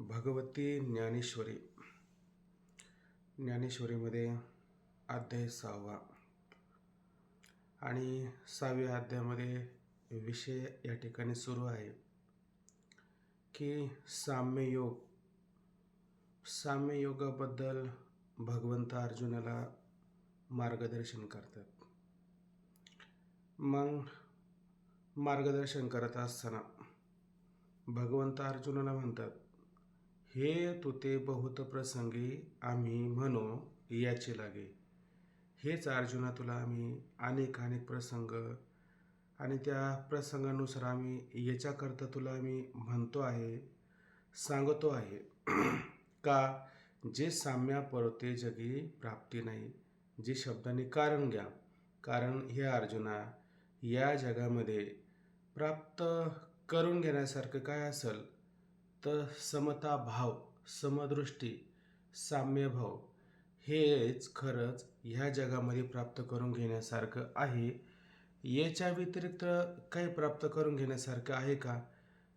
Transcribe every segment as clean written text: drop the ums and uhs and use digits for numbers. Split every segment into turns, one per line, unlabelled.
भगवती ज्ञानेश्वरीमध्ये अध्याय 6 आणि 6व्या अध्यायामध्ये विषय या ठिकाणी सुरू आहे की साम्ययोगाबद्दल भगवंत अर्जुनाला मार्गदर्शन करतात. मग मार्गदर्शन करत असताना भगवंत अर्जुनाला म्हणतात, हे तुते बहुत प्रसंगी आम्ही म्हणू याचे लागे. हेच अर्जुना तुला आम्ही अनेक प्रसंग आणि त्या प्रसंगानुसार आम्ही याच्याकरता तुला आम्ही म्हणतो आहे, सांगतो आहे का जे साम्या परोते जगी प्राप्ती नाही. जे शब्दाने कारण घ्या, कारण हे अर्जुना या जगामध्ये प्राप्त करून घेण्यासारखं काय असेल तर समता भाव, समदृष्टी, साम्यभाव हेच खरंच ह्या जगामध्ये प्राप्त करून घेण्यासारखं आहे. याच्या व्यतिरिक्त काही प्राप्त करून घेण्यासारखं आहे का?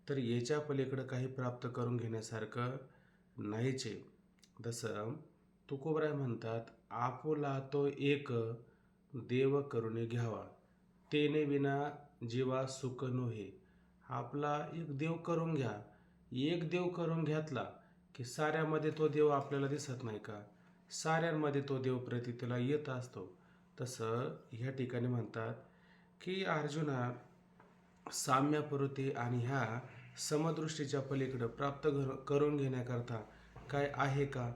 तर याच्या पलीकडं काही प्राप्त करून घेण्यासारखं नाहीच आहे. जसं तुकोबराय म्हणतात, आपुला तो एक देव करून घ्यावा, तेने विना जीवा सुख नोहे. आपला एक देव करून घ्या. एक देव करून घेतला की साऱ्यामध्ये तो देव आपल्याला दिसत नाही का? साऱ्यांमध्ये तो देव प्रतीला येत असतो. तसं ह्या ठिकाणी म्हणतात की अर्जुना साम्यापरुते आणि ह्या समदृष्टीच्या पलीकडं प्राप्त करून घेण्याकरता काय आहे का?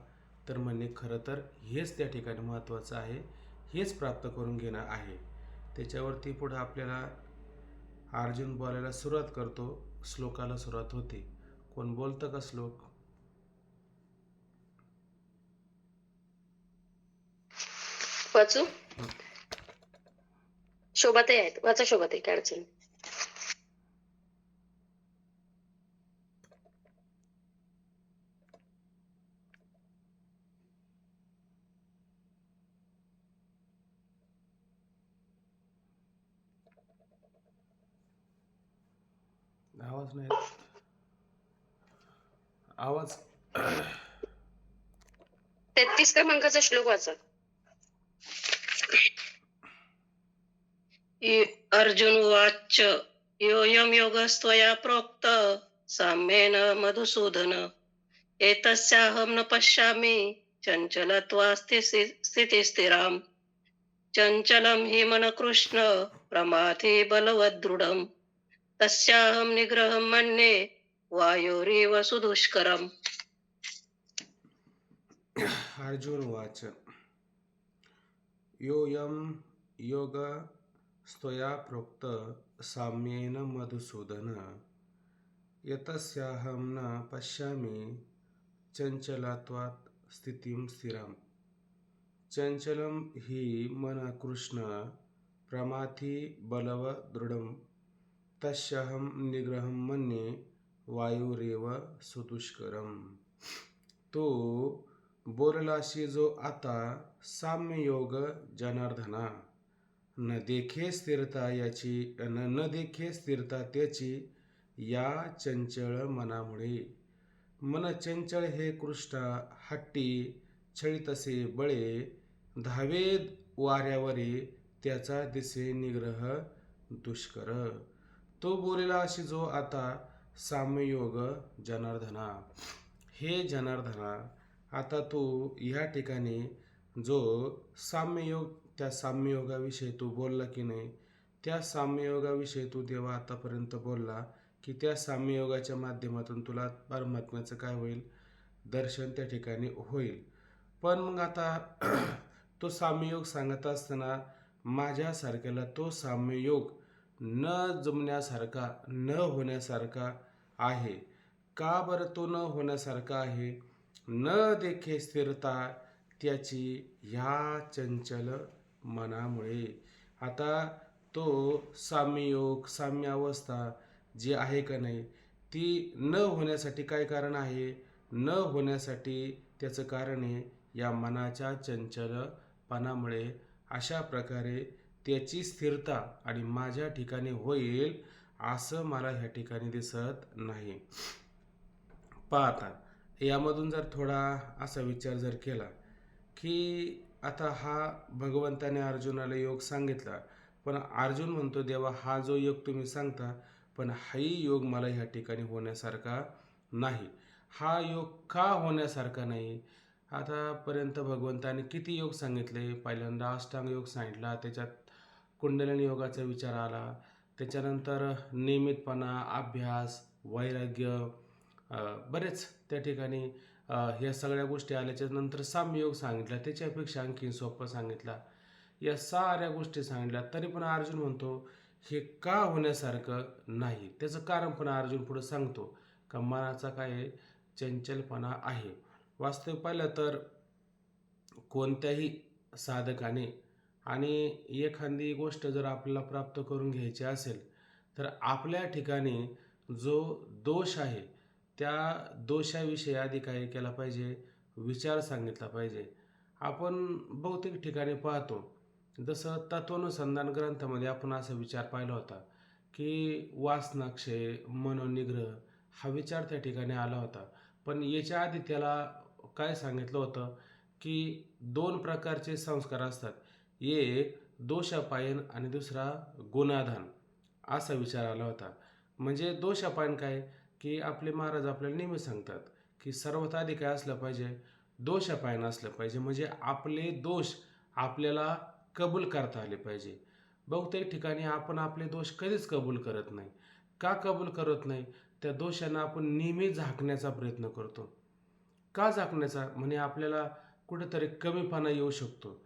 तर म्हणणे खरं तर हेच त्या ठिकाणी महत्त्वाचं आहे. हेच प्राप्त करून घेणं आहे. त्याच्यावरती पुढं आपल्याला अर्जुन बोलायला सुरुवात करतो. श्लोकाला सुरुवात होते. कोण बोलतं का श्लोक?
वाचू? शोभाताई आहेत, वाचा शोभाताई, काय अडचण.
आवाज नाही. आवाज
33 क्रमांकाचा श्लोक वाचा. अर्जुन उवाच योऽयं योगस्त्वया प्रोक्त साम्येन मधुसूदन एतस्याहं न पश्यामि चञ्चलत्वास्ति स्थितिस्थिराम् चञ्चलं हि मन कृष्ण प्रमाथि बलवदृढम् तस्याहं निग्रहं मन्ये वायोरिव सुदुष्करम्.
अर्जुन उवाच योऽयं योग स्तोया प्रोक्त साम्येन मधुसूदन यतस्याहं न पश्यामि चञ्चलत्वात् स्थितिं स्थिराम् चञ्चलं हि मन कृष्ण प्रमाथि बलवदृढं तस्याहं निग्रहं मन्ये वायुरेव सुदुष्करम्. तो बोललाशी जो आता साम्ययोग जनार्दना, न देखे स्थिरता त्याची या चंचळ मनामुळे. मन चंचळ हे कृष्ण हट्टी छळीतसे बळे धावे वाऱ्यावरी त्याचा दिसे निग्रह दुष्कर. तो बोलेला अशी जो आता साम्ययोग जनार्दना, हे जनार्दना आता तू ह्या ठिकाणी जो साम्ययोग, त्या साम्ययोगाविषयी तू बोलला की नाही, त्या साम्ययोगाविषयी तू तेव्हा आतापर्यंत बोलला की त्या साम्ययोगाच्या माध्यमातून तुला परमात्म्याचं काय होईल, दर्शन त्या ठिकाणी होईल. पण मग आता तो साम्ययोग सांगत असताना माझ्यासारख्याला तो साम्ययोग न जमण्यासारखा, न होण्यासारखा आहे. का बरं तो न होण्यासारखा आहे? न देखे स्थिरता त्याची ह्या चंचल मनामुळे. आता तो साम्ययोग, साम्य अवस्था जी आहे का नाही, ती न होण्यासाठी काय कारण आहे? न होण्यासाठी त्याचं कारण आहे या मनाच्या चंचलपणामुळे. अशा प्रकारे त्याची स्थिरता आणि माझ्या ठिकाणी होईल असं मला ह्या ठिकाणी दिसत नाही. पाहता यामधून जर थोडा असा विचार जर केला की आता हा भगवंताने अर्जुनाला योग सांगितला, पण अर्जुन म्हणतो देवा हा जो योग तुम्ही सांगता, पण हाही योग मला ह्या ठिकाणी होण्यासारखा नाही. हा योग का होण्यासारखा नाही? आतापर्यंत भगवंताने किती योग सांगितले? पहिल्यांदा अष्टांग योग सांगितला, त्याच्यात कुंडलिनी योगाचा विचार आला, त्याच्यानंतर नियमितपणा, अभ्यास, वैराग्य, बरेच त्या ठिकाणी ह्या सगळ्या गोष्टी आल्याच्या नंतर साम्ययोग सांगितला, त्याच्यापेक्षा आणखी सोपं सांगितला. या साऱ्या गोष्टी सांगितल्या तरी पण अर्जुन म्हणतो हे का होण्यासारखं नाही. त्याचं कारण पण अर्जुन पुढे सांगतो का मनाचा काय आहे, चंचलपणा आहे. वास्तविक पाहिलं तर कोणत्याही साधकाने आणि एखादी गोष्ट जर आपल्याला प्राप्त करून घ्यायची असेल तर आपल्या ठिकाणी जो दोष आहे त्या दोषाविषयी आधी काय केला पाहिजे, विचार सांगितला पाहिजे. आपण बहुतेक ठिकाणी पाहतो, जसं तत्वानुसंधान ग्रंथामध्ये आपण असा विचार पाहिला होता की वासनाक्षय, मनोनिग्रह हा विचार त्या ठिकाणी आला होता. पण याच्या आधी त्याला काय सांगितलं होतं की दोन प्रकारचे संस्कार असतात, एक दोषापायन आणि दुसरा गुणाधान, असा विचार आला होता. म्हणजे दोषापायन काय की आपले महाराज आपल्याला नेहमी सांगतात की सर्वात आधी काय असलं पाहिजे, दोषापायन असलं पाहिजे. म्हणजे आपले दोष आपल्याला कबूल करता आले पाहिजे. बहुतेक ठिकाणी आपण आपले दोष कधीच कबूल करत नाही. का कबूल करत नाही? त्या दोषांना आपण नेहमी झाकण्याचा प्रयत्न करतो. का झाकण्याचा? म्हणजे आपल्याला कुठेतरी कमीपणा येऊ शकतो.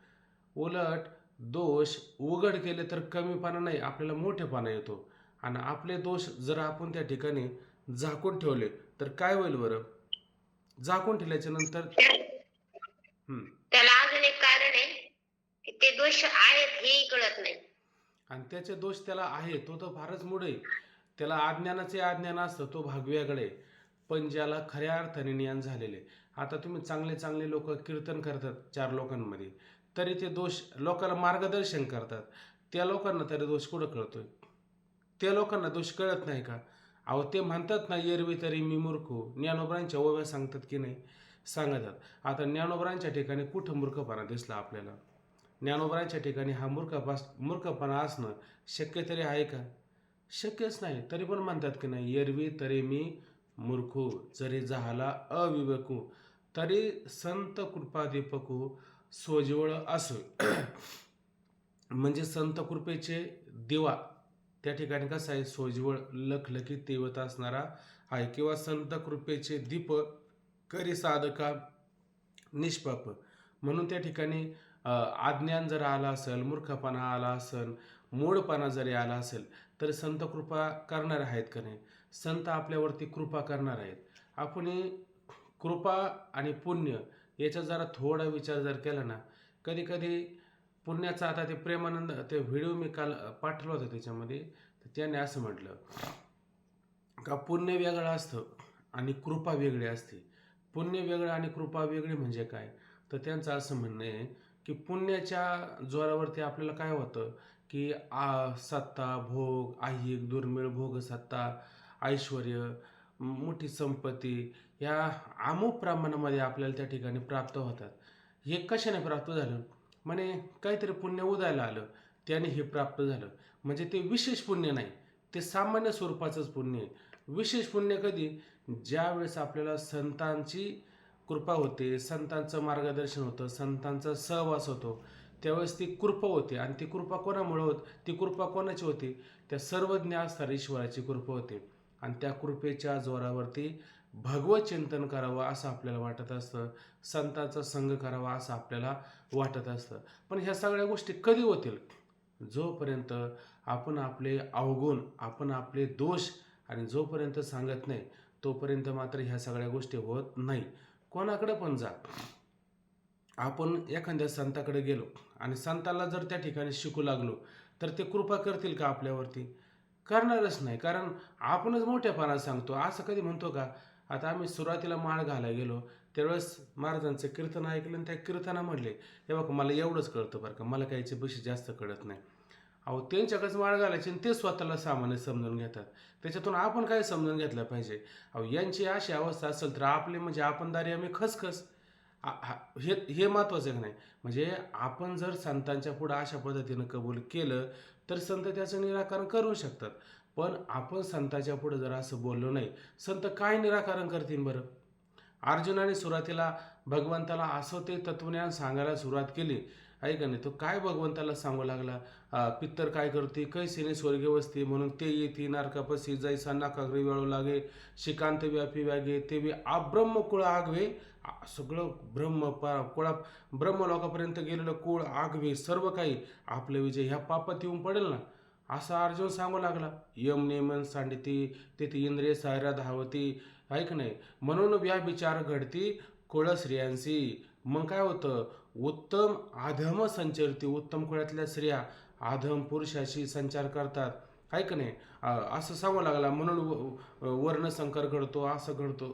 उलट दोष उघड केले तर कमीपणा नाही, आपल्याला मोठेपणा येतो. आणि आपले दोष जर आपण त्या ठिकाणी झाकून ठेवले तर काय होईल बरं? झाकून ठेवल्याच्या नंतर
त्याला अजून एक कारण आहे की ते दोष आहेत हेही कळत नाही.
आणि त्याचे दोष त्याला आहे तो तर फारच मूढ आहे. त्याला अज्ञानाचे अज्ञान असतं, तो भाग वेगळे. पण ज्याला खऱ्या अर्थाने ज्ञान झालेले, आता तुम्ही चांगले चांगले लोक कीर्तन करतात 4 लोकांमध्ये, तरी ते दोष लोकांना मार्गदर्शन करतात, त्या लोकांना तरी दोष कुठं कळतोय? त्या लोकांना दोष कळत नाही का? अहो ते म्हणतात ना, एरवी तरी मी मूर्ख. ज्ञानोबरांच्या ओव्या सांगतात की नाही? सांगतात. आता ज्ञानोबरांच्या ठिकाणी कुठं मूर्खपणा दिसला आपल्याला? ज्ञानोबरांच्या ठिकाणी हा मूर्खपणा असणं शक्य तरी आहे का? शक्यच नाही. तरी पण म्हणतात की नाही, एरवी तरी मी मूर्खू, जरी झाला अविवेकू, तरी संत कृपादीपकू सोजवळ असो. म्हणजे संत कृपेचे दिवा त्या ठिकाणी कसं आहे, सोजवळ लखलखीत तेवत असणारा आहे, किंवा संत कृपेचे दीप करी साधका निष्पाप. म्हणून त्या ठिकाणी अज्ञान जर आला असेल, मूर्खपणा आला असेल, मूढपणा जरी आला असेल, तर संत कृपा करणार आहेत का नाही? संत आपल्यावरती कृपा करणार आहेत. आपण कृपा आणि पुण्य याचा जरा थोडा विचार जर केला ना, कधी कधी पुण्याचा, आता ते प्रेमानंद ते व्हिडिओ मी काल पाठवला होता त्याच्यामध्ये, तर त्याने असं म्हटलं का पुण्य वेगळं असतं आणि कृपा वेगळी असते. पुण्य वेगळं आणि कृपा वेगळी म्हणजे काय? तर त्यांचं असं म्हणणं आहे की पुण्याच्या जोरावरती आपल्याला काय होतं की सत्ता, भोग, ऐहिक दुर्मिळ भोग, सत्ता, ऐश्वर, मोठी संपत्ती या अमुक प्रमाणामध्ये आपल्याला त्या ठिकाणी प्राप्त होतात. हे कशाने प्राप्त झालं? म्हणे काहीतरी पुण्य उदायला आलं, त्याने हे प्राप्त झालं. म्हणजे ते विशेष पुण्य नाही, ते सामान्य स्वरूपाचंच पुण्य आहे. विशेष पुण्य कधी? ज्यावेळेस आपल्याला संतांची कृपा होते, संतांचं मार्गदर्शन होतं, संतांचा सहवास होतो, त्यावेळेस ती कृपा होते. आणि ती कृपा कोणामुळे होत? ती कृपा कोणाची होती? त्या सर्वज्ञ असणाऱ्या ईश्वराची कृपा होते. आणि त्या कृपेच्या जोरावरती भगवत चिंतन करावं असं आपल्याला वाटत असतं, संतांचा संग करावा असं आपल्याला वाटत असतं. पण ह्या सगळ्या गोष्टी कधी होतील? जोपर्यंत आपण आपले अवगुण, आपण आपले दोष आणि जोपर्यंत सांगत नाही, तोपर्यंत मात्र ह्या सगळ्या गोष्टी होत नाही. कोणाकडे पण जा, आपण एखाद्या संताकडे गेलो आणि संताला जर त्या ठिकाणी शिकू लागलो, तर ते कृपा करतील का आपल्यावरती? करणारच नाही. कारण आपणच मोठेपणा सांगतो. असं कधी म्हणतो का? आता आम्ही सुरुवातीला माळ घालायला गेलो, त्यावेळेस महाराजांचं कीर्तन ऐकलं आणि त्या कीर्तना म्हणले, हे बघा मला एवढंच कळतं बरं का, मला काहीच्या पेक्षा जास्त कळत नाही. अहो त्यांच्याकडेच माळ घालायची आणि ते स्वतःला सामान्य समजून घेतात. त्याच्यातून आपण काय समजून घेतलं पाहिजे? अहो यांची अशी अवस्था असेल तर आपली म्हणजे आपणदारी आम्ही खसखस. हे हे महत्त्वाचं आहे का नाही? म्हणजे आपण जर संतांच्या पुढं अशा पद्धतीनं कबूल केलं तर संत त्याचं निराकरण करू शकतात. पण आपण संतांच्या पुढं जर असं बोललो नाही, संत काय निराकरण करतील बरं? अर्जुनाने सुरुवातीला भगवंताला असं ते तत्वज्ञान सांगायला सुरुवात केली, आहे का नाही? तो काय भगवंताला सांगू लागला, पित्तर काय करते कैसीने स्वर्गे वसते म्हणून ते येती नरकापसी जैसा नाकाग्री वेळू लागे शिकांत व्यापी व्यागे ते बी अब्रह्म कुळ आगवे. सगळं कुळा ब्रह्मलोकापर्यंत गेलेलं कुळ आगवे सर्व काही आपले विजय ह्या पापात येऊन पडेल ना, असा अर्जुन सांगू लागला. यम नेमन सांडती तेथे इंद्रिय सायरा धावती, ऐक नाही, म्हणून व्याभिचार घडती कुळ स्त्रियांशी. मग काय होतं, उत्तम आधम संचरती, उत्तम कुळातल्या स्त्रिया आधम पुरुषाशी संचार करतात, ऐक नाही. असं सांगू लागला. म्हणून वर्णसंकर घडतो, असं घडतो.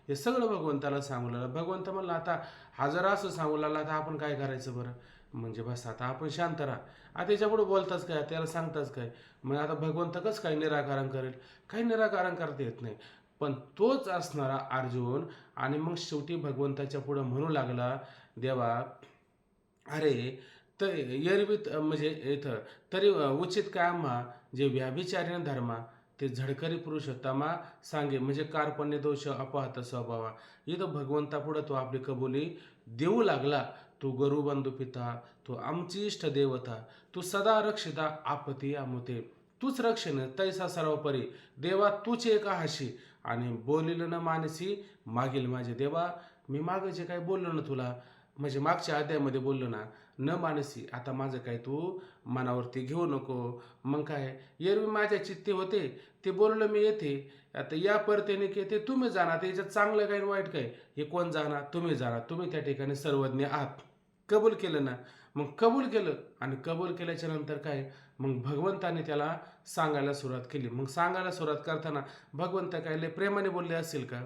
हे सगळं भगवंताला सांगू लागला. भगवंत म्हणला आता हा जर असं सांगू लागला तर आपण काय करायचं बरं? म्हणजे बस आता आपण शांत राहा. आता त्याच्यापुढे बोलताच काय, त्याला सांगताच काय? मग आता भगवंत कसं काय निराकरण करेल? काही निराकरण करता येत नाही. पण तोच असणारा अर्जुन आणि मग शेवटी भगवंताच्या पुढं म्हणू लागला, देवा अरे तर एरवीत म्हणजे इथं तरी उचित काय आम्हा जे व्याभिचारीन धर्मा ते झडकरी पुरुषोत्तमा सांगे म्हणजे कार्पण्य दोष अपहत स्वभावा. इथं भगवंतापुढं तो आपली कबुली देऊ लागला. तू गुरुबंधू पिता, तू आमची इष्ट देवता, तू सदा रक्षिता आपती अमुते, तूच रक्षण तैसा सर्वपरी देवा, तूच एक हाशी आणि बोलिल न मानसी मागील माझे. देवा मी मागे जे काही बोललो ना तुला, म्हणजे मागच्या अध्यायामध्ये बोललो ना, न मानसी, आता माझं काय तू मनावरती घेऊ नको. मग काय, एरवी माझ्या चित्ते होते ते बोललं मी येते, आता या परतेने की ते तुम्ही जाणार, त्याच्यात चांगलं काय आणि वाईट काय हे कोण जाणार? तुम्ही जाणार, तुम्ही त्या ठिकाणी सर्वज्ञ आहात. कबूल केलं ना, मग कबूल केलं आणि कबूल केल्याच्या नंतर काय, मग भगवंताने त्याला सांगायला सुरुवात केली. मग सांगायला सुरुवात करताना भगवंत काय लय प्रेमाने बोलले असेल का?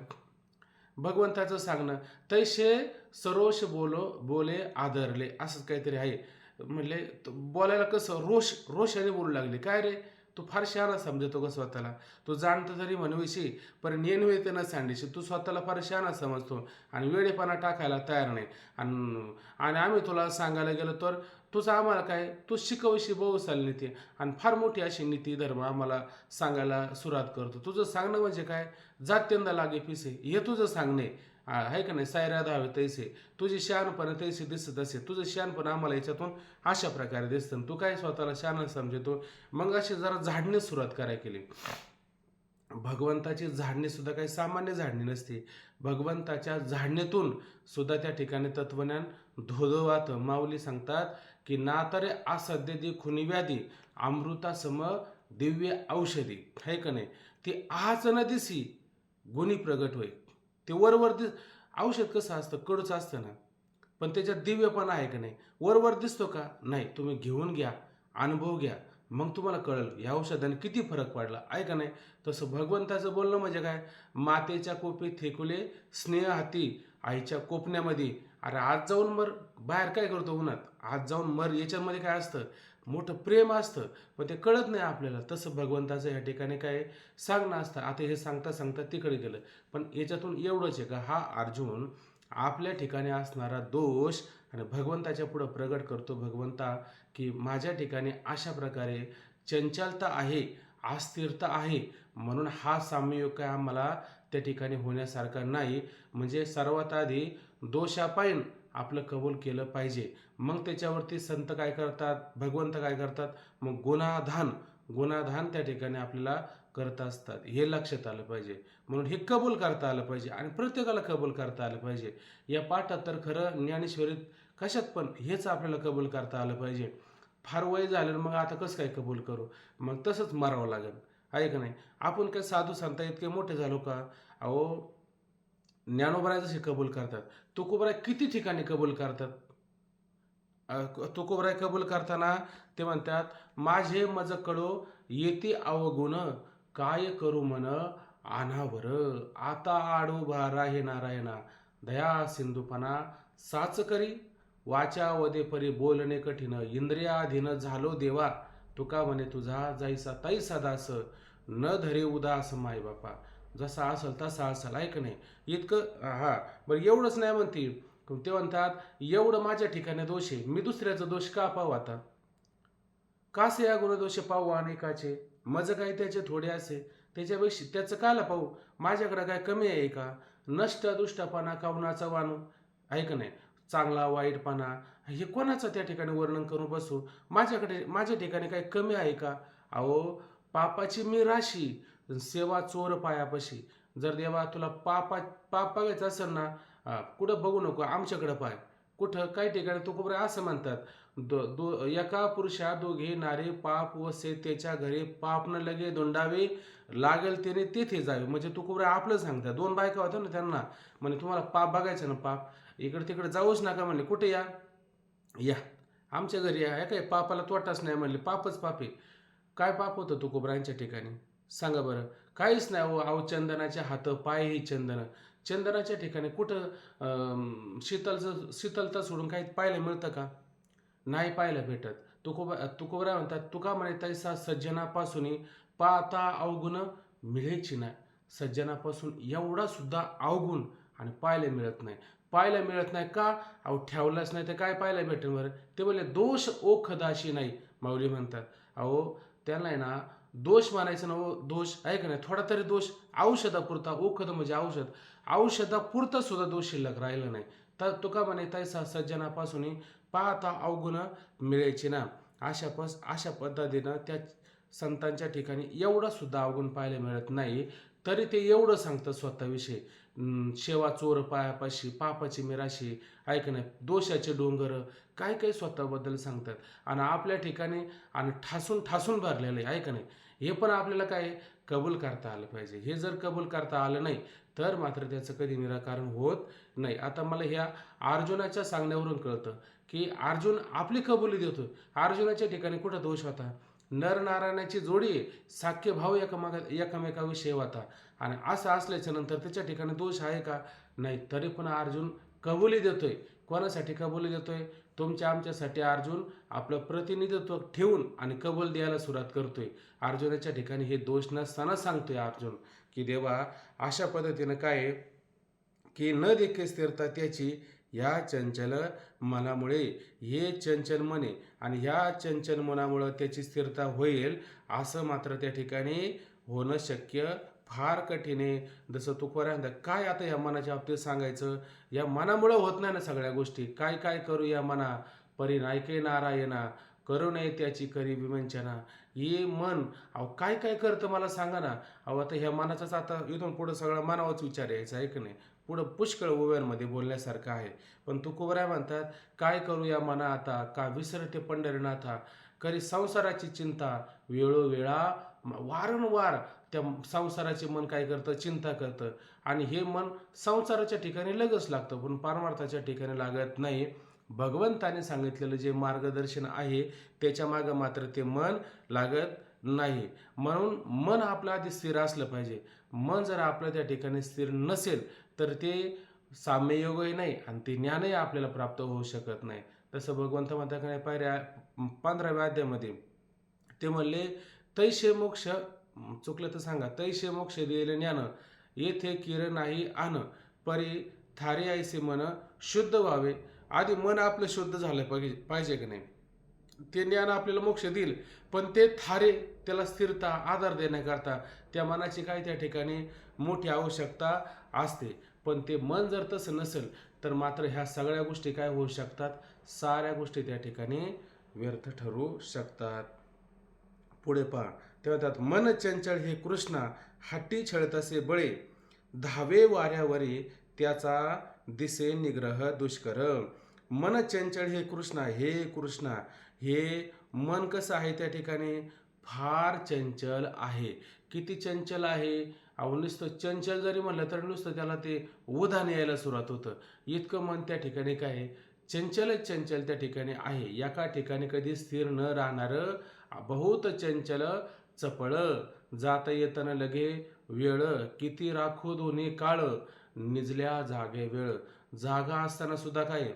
भगवंताचं सांगणं तैसे सरोष बोले आदरले असंच काहीतरी आहे. म्हणले बोलायला कसं रोषाने बोलू लागले. काय रे तू फार शहाणा समजतो का स्वतःला? तू जाणतं तरी म्हणविशी पण नेनवे ते न सांडीशी. तू स्वतःला फार शहाणा समजतो आणि वेडेपणा टाकायला तयार नाही. आणि आम्ही तुला सांगायला गेलो तर तुझं आम्हाला काय, तू शिकवशी बहुसाल नीती आणि फार मोठी अशी नीती धर्म आम्हाला सांगायला सुरुवात करतो. तुझं सांगणं म्हणजे काय, जात्यंदा लागे पिसे हे तुझं सांगणे आहे का नाही? सायरा धावे तैसे, तुझी शहाणपणे तैसे दिसत असे, तुझं शहाणपण आम्हाला याच्यातून अशा प्रकारे दिसतं. तू काय स्वतःला शहाणा समजतो? मग अशी जरा झाडणे सुरुवात करायला केली. भगवंताची झाडणी सुद्धा काही सामान्य झाडणी नसते. भगवंताच्या झाडणीतून सुद्धा त्या ठिकाणी तत्वज्ञान धोधोवात. माऊली सांगतात की ना तरे असद्य दे खुनी व्याधी अमृता सम दिव्य औषधी, आहे का नाही? ती आज न दिसी गुणी प्रगट होय. ते वरवर औषध कसं असतं, कडूच असतं ना, पण त्याच्यात दिव्यपणा आहे का नाही? वरवर दिसतो का? नाही. तुम्ही घेऊन घ्या, अनुभव घ्या, मग तुम्हाला कळेल या औषधाने किती फरक पडला, आहे का नाही? तसं भगवंताचं बोलणं म्हणजे काय, मातेच्या कोपीत फेकुले स्नेह हाती आईच्या कोपण्यामध्ये. अरे आज जाऊन मर, बाहेर काय करतो उन्हात, आज जाऊन मर, याच्यामध्ये काय असतं, मोठं प्रेम असतं, पण ते कळत नाही आपल्याला. तसं भगवंताचं या ठिकाणी काय सांगणं असतं. आता हे सांगता सांगता तिकडे गेलं, पण याच्यातून एवढंच आहे का हा अर्जुन आपल्या ठिकाणी असणारा दोष आणि भगवंताच्या पुढं प्रगट करतो. भगवंता की माझ्या ठिकाणी अशा प्रकारे चंचलता आहे, अस्थिरता आहे, म्हणून हा साम्ययोग काय आम्हाला त्या ठिकाणी होण्यासारखा नाही. म्हणजे सर्वात आधी दोषापायीन आपलं कबूल केलं पाहिजे. मग त्याच्यावरती संत काय करतात, भगवंत काय करतात, मग गुणाधान त्या ठिकाणी आपल्याला करत असतात. हे लक्षात आलं पाहिजे. म्हणून हे कबूल करता आलं पाहिजे आणि प्रत्येकाला कबूल करता आलं पाहिजे. या पाठात तर खरं ज्ञानेश्वरीत कशात पण हेच आपल्याला कबूल करता आलं पाहिजे. फार वय झालं मग आता कसं काय कबूल करू, मग तसंच मरावं लागेल, आहे का नाही? आपण काय साधू संत इतके मोठे झालो का? अहो ज्ञानोबराय जसे कबूल करतात, तुकोबराय किती ठिकाणी कबूल करतात. तुकोबराय कबूल करताना ते म्हणतात, माझे मज कळो येती अवगुण काय करू मन अनावर, आता आडू राहे नारायणा दया सिंधुपणा साच करी वाचा वदे परी बोलणे कठीण इंद्रियाधीन झालो देवा तुका म्हणे तुझा जैसा तैसा दास, न धरे उदास माय बापा. जसा असेल तसा असेल, ऐक नाही इतकं. हा बरं, एवढंच नाही म्हणते ते, म्हणतात एवढं माझ्या ठिकाणी दोष आहे, मी दुसऱ्याचा दोष का पाहू आता? कासे या गुणदोष पाहू अनेकाचे, मज काय त्याचे थोडे असे, त्याच्यापेक्षा त्याचं काला पाहू, माझ्याकडे काय कमी आहे का? नष्ट दुष्टपणा कावनाचा वानू, ऐक नाही, चांगला वाईटपणा हे कोणाचं त्या ठिकाणी वर्णन करून बसू? माझ्या ठिकाणी काही कमी आहे का? अहो, पापाची मी राशी, सेवा चोर पायापाशी. जर देवा तुला पाप बघायचं असेल ना, कुठं बघू नको, आमच्याकडं पाय. कुठं काही ठिकाणी तुकोबरे असं म्हणतात, एका पुरुषा दोघे नारे, पाप वसे त्याच्या घरी, पाप न लगे दोंडावे, लागेल त्याने तेथे जावे. म्हणजे तुकोबरे आपलं सांगतात. दोन बायका होत्या ना, त्यांना म्हणजे तुम्हाला पाप बघायचं ना, पाप इकडे तिकडे जाऊच नका म्हणले. कुठे या? या आमच्या घरी या. हे काय पापाला तोटाच नाही म्हणले, पापच पाप आहे. काय पाप होतं तुकोबरांच्या ठिकाणी सांगा बरं? काहीच नाही हो. अहो, चंदनाचे हात पाय ही चंदन. चंदनाच्या ठिकाणी कुठं शीतलता सोडून काही पाहायला मिळतं का? नाही पाहायला भेटत. तुकोबरा म्हणतात, तुका म्हणे तैसा सज्जनापासून पाहता अवगुण मिळेची नाही. सज्जनापासून एवढा सुद्धा अवगुण आणि पाहायला मिळत नाही. पाहायला मिळत नाही का? अहो, ठेवलाच नाही तर काय पाहायला भेटेल बरं? ते बोलले दोष ओखदाशी नाही, माऊली म्हणतात. अहो, त्यांना आहे ना दोष मानायचं ना, दोष आहे का नाही, थोडा तरी दोष औषधापुरता, ओखद म्हणजे औषध, औषधापुरता सुद्धा दोष शिल्लक राहिला नाही. तर तुका म्हणे तैसा सज्जनापासून पाहता अवगुण मिळायचे ना. अशा पद्धतीनं त्या संतांच्या ठिकाणी एवढा सुद्धा अवगुण पाहायला मिळत नाही. तरी ते एवढं सांगतं स्वतःविषयी, शेवा चोर पायापाशी, पापाची मिराशी, ऐक नाही, दोषाचे डोंगर, काय काय स्वतःबद्दल सांगतात. आणि आपल्या ठिकाणी आणि ठासून ठासून भरलेलं आहे, ऐक नाही. हे पण आपल्याला काय कबूल करता आलं पाहिजे. हे जर कबूल करता आलं नाही तर मात्र त्याचं कधी निराकरण होत नाही. आता मला ह्या अर्जुनाच्या सांगण्यावरून कळतं की अर्जुन आपली कबुली देतो. अर्जुनाच्या ठिकाणी कुठं दोष होता? नरनारायणाची जोडी, साख्य भाव एकामेकाविषयी होता. आणि असं असल्याच्या नंतर त्याच्या ठिकाणी दोष आहे का? नाही. तरी पण अर्जुन कबुली देतोय. कोणासाठी कबुली देतोय? तुमच्या आमच्यासाठी अर्जुन आपलं प्रतिनिधित्व ठेवून आणि कबूल द्यायला सुरुवात करतोय. अर्जुनाच्या ठिकाणी हे दोष नसताना सांगतोय अर्जुन की देवा, अशा पद्धतीनं काय आहे की न देखे स्थिरता त्याची या चंचल मनामुळे, हे चंचल मने आणि ह्या चंचल मनामुळं त्याची स्थिरता होईल, असं मात्र त्या ठिकाणी होणं शक्य फार कठीण आहे. जसं तुकोबरा काय आता या मनाच्या बाबतीत सांगायचं, या मनामुळं होत नाही ना सगळ्या गोष्टी. काय काय करू या मना, परी नायके नारायणा, करू नये त्याची करी विवंचना. हे मन अहो काय काय करतं मला सांगा ना. अहो, आता ह्या मनाचाच आता इथून पुढं सगळा मनावरच विचार यायचा आहे की नाही. पुढं पुष्कळ ओव्यांमध्ये बोलण्यासारखं आहे. पण तुकोबरा म्हणतात, काय करू या मना आता, का विसरते पंढरीनाथा, करी संसाराची चिंता, वेळोवेळा वारंवार त्या संसाराचे मन काय करतं, चिंता करतं. आणि हे मन संसाराच्या ठिकाणी लगच लागतं, पण परमार्थाच्या ठिकाणी लागत नाही. भगवंताने सांगितलेलं जे मार्गदर्शन आहे त्याच्या मागं मात्र ते मन लागत नाही. म्हणून मन आपलं आधी स्थिर असलं पाहिजे. मन जर आपलं त्या ठिकाणी स्थिर नसेल तर ते साम्ययोगही नाही आणि ते ज्ञानही आपल्याला प्राप्त होऊ शकत नाही. तसं भगवंत म्हणतात काय पायऱ्या 15व्या अध्यायामध्ये ते म्हणले, तैशे मोक्ष, चुकलं तर सांगा, तैशे मोक्ष दिले ज्ञान, येथे किर नाही आन, परी थारे ऐसे मन शुद्ध व्हावे. आधी मन आपलं शुद्ध झालं पाहिजे की नाही. ते ज्ञान आपल्याला मोक्ष देईल, पण ते थारे, त्याला स्थिरता, आधार देण्याकरता त्या मनाची काय त्या ठिकाणी मोठी आवश्यकता असते. पण ते मन जर तसं नसेल तर मात्र ह्या सगळ्या गोष्टी काय होऊ शकतात, साऱ्या गोष्टी त्या ठिकाणी व्यर्थ ठरू शकतात. पुढे पहा, ते म्हणतात, मन चंचल हे कृष्णा, हट्टी छळतसे बळे, धावे वाऱ्यावरी त्याचा दिसे निग्रह दुष्कर. मन चंचल हे कृष्णा, हे कृष्णा, हे मन कसं आहे त्या ठिकाणी फार चंचल आहे. किती चंचल आहे? अहो, नुसतं चंचल जरी म्हणलं तर नुसतं त्याला ते उधाण यायला सुरुवात होतं. इतकं मन त्या ठिकाणी काय आहे, चंचलच चंचल त्या ठिकाणी आहे. एका ठिकाणी कधी स्थिर न राहणारं, बहुत चंचल चपळ, जाता येताना लगे वेळ, किती राखो दोन्ही काळ, निजल्या जागे वेळ. जागा असताना सुद्धा काय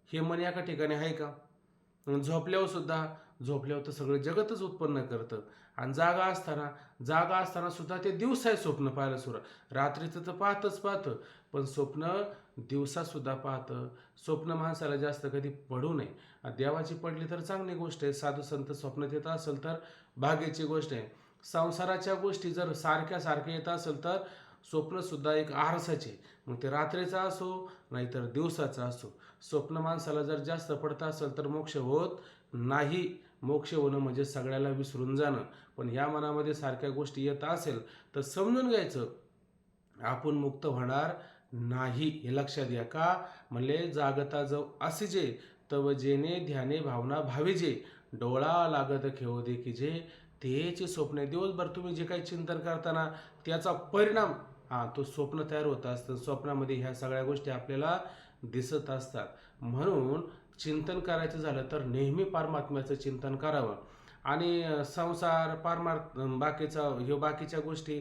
हे मन एका ठिकाणी आहे का? झोपल्यावर सुद्धा झोपल्यावर तर सगळं जगतच उत्पन्न करतं. आणि जागा असताना सुद्धा ते दिवसाही स्वप्न पाहायला सुरू. रात्रीचं तर पाहतं, पण स्वप्न दिवसासुद्धा पाहतं. स्वप्न माणसाला जास्त कधी पडू नये. देवाची पडली तर चांगली गोष्ट आहे. साधू संत स्वप्नात येत असेल तर भाग्याची गोष्ट आहे. संसाराच्या गोष्टी जर सारख्या येत असेल तर स्वप्नसुद्धा एक आरसाचे, मग ते रात्रीचा असो नाहीतर दिवसाचा असो. स्वप्न माणसाला जर जास्त पडत असेल तर मोक्ष होत नाही. मोक्ष होणं म्हणजे सगळ्याला विसरून जाणं. पण ह्या मनामध्ये सारख्या गोष्टी येत असेल तर समजून घ्यायचं, आपण मुक्त होणार नाही. हे लक्षात घ्या. का म्हणले, जागता जव असिजे तव जेणे ध्याने भावना भाविजे, डोळा लागत खेळ देखीजे, तेचे स्वप्न. दिवसभर तुम्ही जे काही चिंतन करताना त्याचा परिणाम तो स्वप्न तयार होत असतं. स्वप्नामध्ये ह्या सगळ्या गोष्टी आपल्याला दिसत असतात. म्हणून चिंतन करायचं झालं तर नेहमी परमात्म्याचं चिंतन करावं. आणि संसार बाकीच्या गोष्टी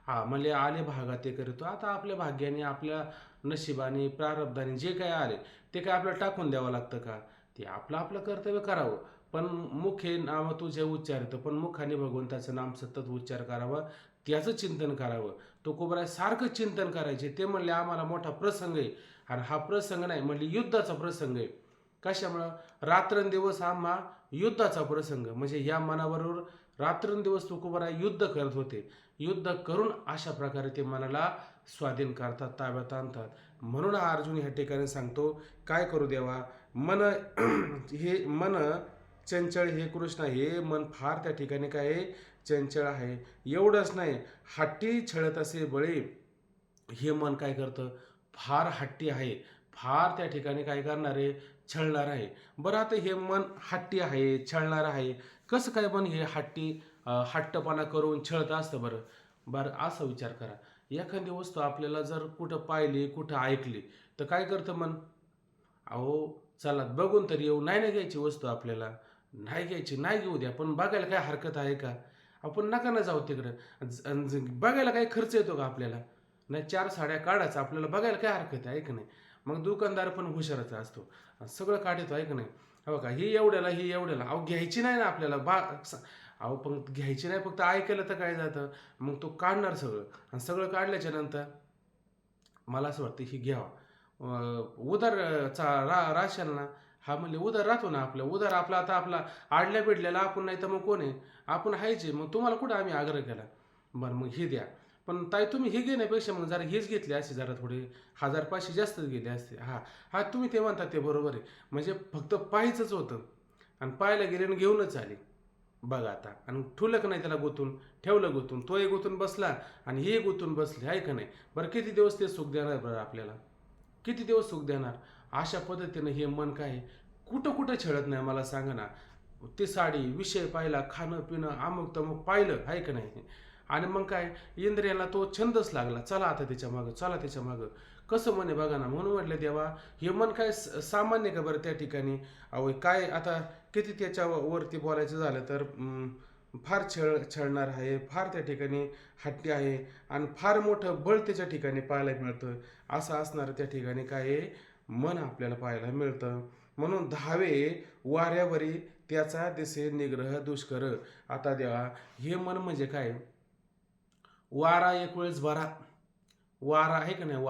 म्हणले आले भागात ते करतो. आता आपल्या भाग्याने, आपल्या नशिबाने, प्रारब्धाने जे काही आले ते काय आपल्याला टाकून द्यावं लागतं का? ते आपलं आपलं कर्तव्य करावं. पण मुखे नाम तुझे उच्चारित, पण मुखाने भगवंताचं नाम सतत उच्चार करावा, त्याचं चिंतन करावं. तुकोबराय सारखं चिंतन करायचे. ते म्हणले आम्हाला मोठा प्रसंग आहे. आणि हा प्रसंग नाही म्हणले, युद्धाचा प्रसंग आहे. कशामुळं? रात्रंदिवस आम्हा युद्धाचा प्रसंग, म्हणजे या मनाबरोबर रात्रंदिवस तुकोबराय युद्ध करत होते. युद्ध करून अशा प्रकारे ते मनाला स्वाधीन करतात, ताब्यात आणतात. म्हणून हा अर्जुन ह्या ठिकाणी सांगतो, काय करू देवा? मन हे मन चंचल, हे कृष्ण, हे मन फार त्या ठिकाणी काय आहे? चंचल आहे. एवढंच नाही, हट्टी छळत असे बळी, हे मन काय करतं? फार हट्टी आहे. फार त्या ठिकाणी काय करणार आहे? छळणार आहे. बरं, आता हे मन हट्टी आहे, छळणार आहे, कसं काय पण हे हट्टपणा करून छळत असतं बरं? बरं, असा विचार करा. एखादी वस्तू आपल्याला जर कुठं पाहिली, कुठं ऐकली, तर काय करतं मन? अहो, चला बघून तरी येऊ. नाही ना घ्यायची वस्तू आपल्याला, नाही घ्यायची, नाही घेऊ द्या, पण बघायला काय हरकत आहे का? आपण नका ना जाऊ तिकडं. बघायला काही खर्च येतो का आपल्याला? नाही, 4 साड्या काढायचं आपल्याला, बघायला काय हरकत आहे का नाही? मग दुकानदार पण हुशारच असतो, सगळं काढतो आहे का नाही? हो का, ही एवढ्याला, ही एवढ्याला. अहो, घ्यायची नाही ना आपल्याला. अहो, पण घ्यायची नाही, फक्त ऐकायला तर काय जातं? मग तो काढणार सगळं, आणि सगळं काढल्याच्या नंतर मला असं वाटतं ही घ्यावं. राशाल ना? हा, म्हणले उदार राहतो ना आपलं. उदार आपला, आता आपला आडल्या बिडल्याला आपण, नाही तर मग कोण आहे? आपण हायचे. मग तुम्हाला कुठं आम्ही आग्रह केला? बरं, मग हे द्या. पण ताई, तुम्ही हे घेण्यापेक्षा मग जरा हेच घेतले असते, जरा थोडे 1000-500 जास्तच गेले असते. हा, तुम्ही ते म्हणता ते बरोबर आहे. म्हणजे फक्त पाहायचंच होतं, आणि पाहायला गेले आणि घेऊनच आले. बघा आता, आणि ठुलं का नाही त्याला गुंतून, ठेवलं गुंतून, तोही गुंतून बसला आणि हे गुंतून बसले, आहे का नाही? बरं, किती दिवस ते सुख देणार बरं आपल्याला? किती दिवस सुख देणार? अशा पद्धतीनं हे मन काय कुठं कुठं छळत नाही, मला सांगा ना. ती साडी, विषय पाहिला, खाणं पिणं, अमुक तमुक पाहिलं, आहे का नाही? आणि मग काय, इंद्रियाला तो छंदच लागला, चला आता त्याच्या मागं, चला त्याच्या मागं. कसं म्हणे बघा ना. म्हणून म्हटलं देवा, हे मन काय सामान्य का बरं त्या ठिकाणी? अहो, काय आता किती त्याच्यावरती बोलायचं झालं तर फार छळणार आहे, फार त्या ठिकाणी हट्टी आहे, आणि फार मोठं बळ त्याच्या ठिकाणी पाहायला मिळतं. असं असणारं त्या ठिकाणी काय आहे? मन आपल्याला पाहायला मिळतं. म्हणून धावे वाऱ्यावरी, त्याचा दिसे निग्रह दुष्कर. आता देवा, हे मन म्हणजे काय? वारा एक वेळेस बरा. वारा आहे का नाही?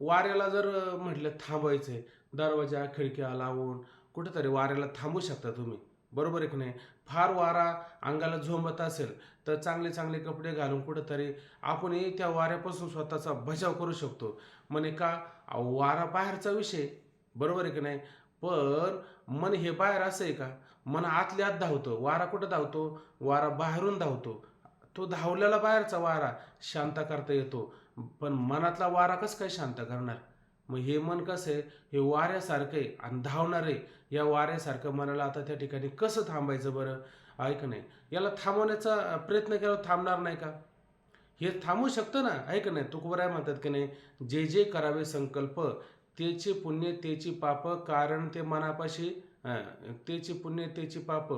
वाऱ्याला जर म्हटलं थांबायचंय, दरवाजा खिडक्या लावून कुठेतरी वाऱ्याला थांबू शकता तुम्ही, बरोबर आहे की नाही? फार वारा अंगाला झोंबत असेल तर चांगले चांगले कपडे घालून कुठेतरी आपणही त्या वाऱ्यापासून स्वतःचा बचाव करू शकतो. म्हणे का? अहो, वारा बाहेरचा विषय, बरोबर आहे की नाही? पण मन हे बाहेर असं आहे का? मन आतल्या आत धावतं. वारा कुठं धावतो? वारा बाहेरून धावतो. तो धावलेला बाहेरचा वारा शांत करता येतो, पण मनातला वारा कसं काय शांत करणार? मग हे मन कसं आहे? हे वाऱ्यासारखं आहे आणि धावणार आहे. या वाऱ्यासारखं मनाला आता त्या ठिकाणी कसं थांबायचं बरं? ऐक नाही, याला थांबवण्याचा प्रयत्न केला थांबणार नाही का? हे थांबू शकतं ना, आहे का नाही? तुकोबराय म्हणतात की नाही, जे जे करावे संकल्प, त्याचे पुण्य त्याची पाप, कारण ते मनापाशी त्याची पुण्य त्याची पाप,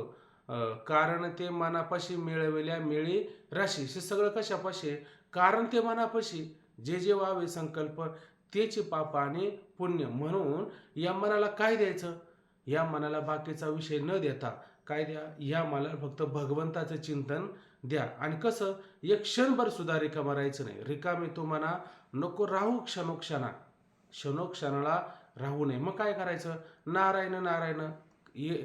कारण ते मनापाशी मिळविल्या मिळी राशी. हे सगळं कशापाशी आहे? कारण ते मनापाशी. जे जे व्हावे संकल्प, त्याचे पाप आणि पुण्य. म्हणून या मनाला काय द्यायचं? या मनाला बाकीचा विषय न देता काय द्या, या मला फक्त भगवंताचं चिंतन द्या. आणि कसं, एक क्षणभर सुद्धा रिकामा राहायचं नाही. रिकामी तू म्हणा नको राहू क्षणोक्षणाला राहू नये. मग काय करायचं, नारायण नारायण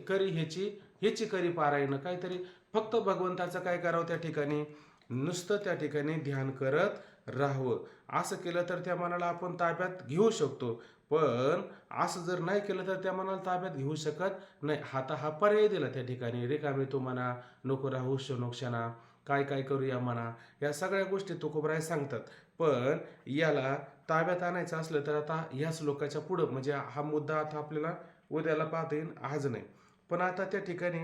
करी ह्याची करी पारायण, काहीतरी फक्त भगवंताचं काय करावं त्या ठिकाणी, नुसतं त्या ठिकाणी ध्यान करत राहावं. असं केलं तर त्या मनाला आपण ताब्यात घेऊ शकतो. पण असं जर नाही केलं तर त्या मनाला ताब्यात घेऊ शकत नाही. आता हा पर्याय दिला त्या ठिकाणी, रिकामे तू म्हणा नको राहू क्षणोक्षणा, काय काय करूया म्हणा, या सगळ्या गोष्टी तुकोबराय सांगतात. पण याला ताब्यात आणायचं असलं तर आता ह्याच लोकांच्या पुढं, म्हणजे हा मुद्दा आता आपल्याला उद्याला पाहता येईल, आज नाही. पण आता त्या ठिकाणी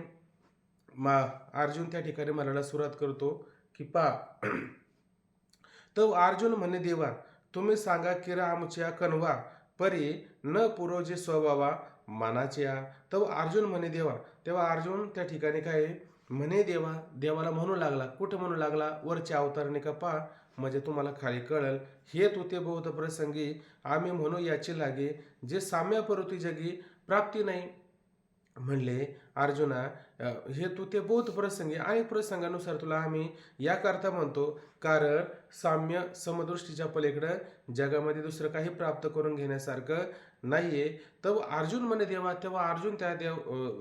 अर्जुन त्या ठिकाणी म्हणायला सुरुवात करतो की तो अर्जुन म्हणे देवा, तुम्ही सांगा की आमच्या कणवा परी न पुरोजे स्वभावा मनाच्या. तो अर्जुन म्हणे देवा. तेव्हा अर्जुन त्या ठिकाणी काय म्हणे देवाला म्हणू लागला. कुठं म्हणू लागला, वरच्या अवतारणे का म्हणजे तुम्हाला खाली कळल. हे तू ते बहुत प्रसंगी आम्ही म्हणू याची लागे, जे साम्य परती जगी प्राप्ती नाही. म्हणले अर्जुना, हे तू ते बहुत प्रसंगी, अनेक प्रसंगानुसार तुला आम्ही याकरता म्हणतो, कारण साम्य समदृष्टीच्या पलीकडं जगामध्ये दुसरं काही प्राप्त करून घेण्यासारखं नाहीये. तर अर्जुन म्हणे देवा. तेव्हा अर्जुन त्या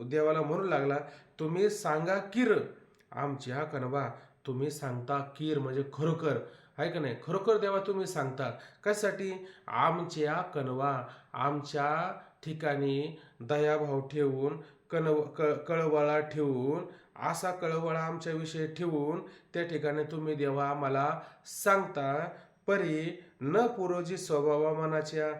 देवाला म्हणू लागला, तुम्ही सांगा किर आमच्या कणवा. तुम्ही सांगता किर म्हणजे खरोखर, आहे का नाही, खरोखर देवा तुम्ही सांगता. कशासाठी, आमच्या कणवा, आमच्या ठिकाणी दयाभाव ठेवून, कळवळा ठेवून, असा कळवळा आमच्याविषयी ठेवून त्या ठिकाणी तुम्ही देवा आम्हाला सांगता. परी न पुरोजी स्वभावा मनाच्या,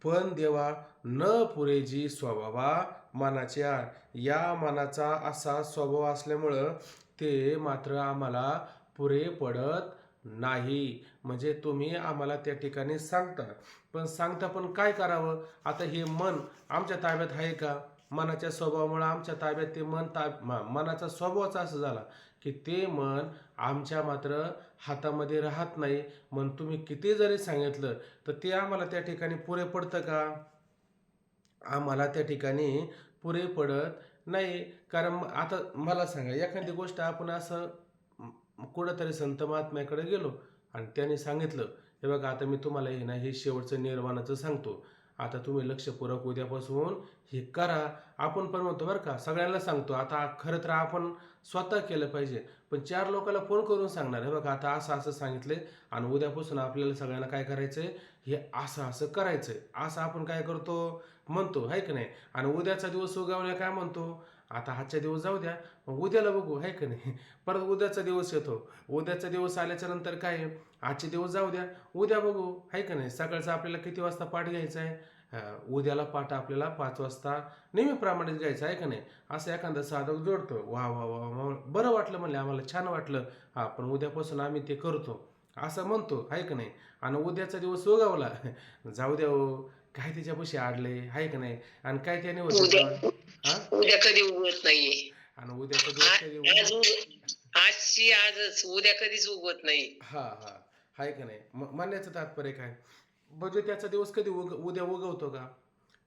पण देवा न पुरेजी स्वभावा मनाच्या, या मनाचा असा स्वभाव असल्यामुळं ते मात्र आम्हाला पुरे पडत नाही. म्हणजे तुम्ही आम्हाला त्या ठिकाणी सांगता, पण काय करावं. आता हे मन आमच्या ताब्यात आहे का, मनाच्या स्वभावामुळे आमच्या ताब्यात ते मनाचा स्वभावच असं झाला की ते मन आमच्या मात्र हातामध्ये राहत नाही. मन तुम्ही किती जरी सांगितलं तर ते आम्हाला त्या ठिकाणी पुरे पडतं का, आम्हाला त्या ठिकाणी पुरे पडत नाही. कारण आता मला सांगा, एखादी गोष्ट आपण असं कुठंतरी संत महात्म्याकडे गेलो आणि त्याने सांगितलं, हे बघा आता मी तुम्हाला हे ना हे शेवटचं निर्वाणाचं सांगतो, आता तुम्ही लक्षपूर्वक उद्यापासून हे करा. आपण पण म्हणतो बरं का, सगळ्यांना सांगतो. आता खरं तर आपण स्वतः केलं पाहिजे, पण 4 लोकांना फोन करून सांगणार, हे बघा आता असं असं सांगितले आणि उद्यापासून आपल्याला सगळ्यांना काय करायचंय, हे असं असं करायचंय, असं आपण काय करतो म्हणतो, आहे की नाही. आणि उद्याचा दिवस उगवल्या काय म्हणतो, आता आजच्या दिवस जाऊ द्या, उद्याला बघू, आहे की नाही. परत उद्याचा दिवस येतो. उद्याचा दिवस आल्याच्या नंतर काय, आजचे दिवस जाऊ द्या, उद्या बघू, आहे का नाही. सकाळचं आपल्याला किती वाजता पाठ घ्यायचा आहे, उद्याला पाठ आपल्याला 5 वाजता नेहमीप्रमाणेच घ्यायचं, आहे का नाही. असं एखादा साधक जोडतो, वा वा वा बरं वाटलं म्हणले, आम्हाला छान वाटलं, हां पण उद्यापासून आम्ही ते करतो असं म्हणतो, आहे का नाही. आणि उद्याचा दिवस उगवला, जाऊ द्या हो, काय त्याच्यापाशी आडले, आहे का नाही. आणि काय त्याने होतं हा,
उद्या कधी उगवत नाहीये.
आणि उद्याचा दिवस कधी
आजची आजच, उद्या कधीच उगवत नाही.
हा हा, आहे का नाही. म्हणण्याचं तात्पर्य काय, म्हणजे त्याचा दिवस कधी उद्या उगवतो का,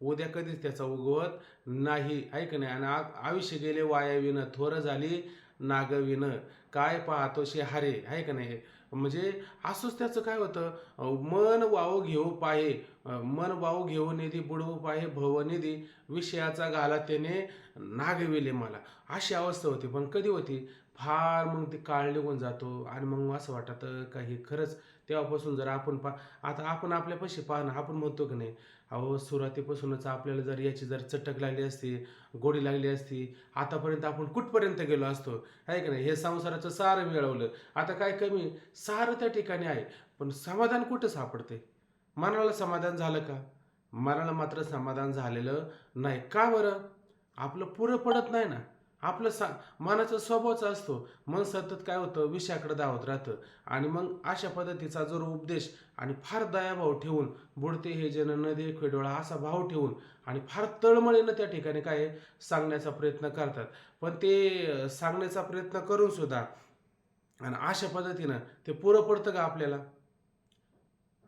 उद्या कधीच त्याचा उगवत नाही, आहे का नाही. आणि आयुष्य गेले वायाविनं, थोर झाली नागविनं, काय पाहतो शे हारे, आहे का नाही. म्हणजे असंच त्याचं काय होतं, मन वाहू घेऊ पाहे, मन वाहू घेऊ निधी बुडवू पाहे भवनिधी, विषयाचा घाला त्याने नागविले मला, अशी अवस्था होती. पण कधी होती, फार मग ती काळ निघून जातो आणि मग असं वाटतं का हे खरंच. तेव्हापासून जर आपण आता आपण आपल्यापाशी पाहणं, आपण म्हणतो की नाही, अहो सुरुवातीपासूनच आपल्याला जर याची जर चटक लागली असती, गोडी लागली असती, आतापर्यंत आपण कुठपर्यंत गेलो असतो, आहे की नाही. हे संसाराचं सार मिळवलं, आता काय कमी, सार त्या ठिकाणी आहे, पण समाधान कुठं सापडते. मनाला समाधान झालं का, मनाला मात्र समाधान झालेलं नाही. का बरं, आपलं पुरं पडत नाही ना. आपलं मनाचा स्वभावच असतो, मन सतत काय होतं, विषयाकडे धावत राहतं. आणि मग अशा पद्धतीचा जर उपदेश आणि फार दयाभाव ठेवून, बुडते हे जन न देखो डोळा असा भाव ठेवून आणि फार तळमळीनं त्या ठिकाणी काय सांगण्याचा प्रयत्न करतात. पण ते सांगण्याचा प्रयत्न करून सुद्धा आणि अशा पद्धतीनं ते पुरं पडतं का आपल्याला,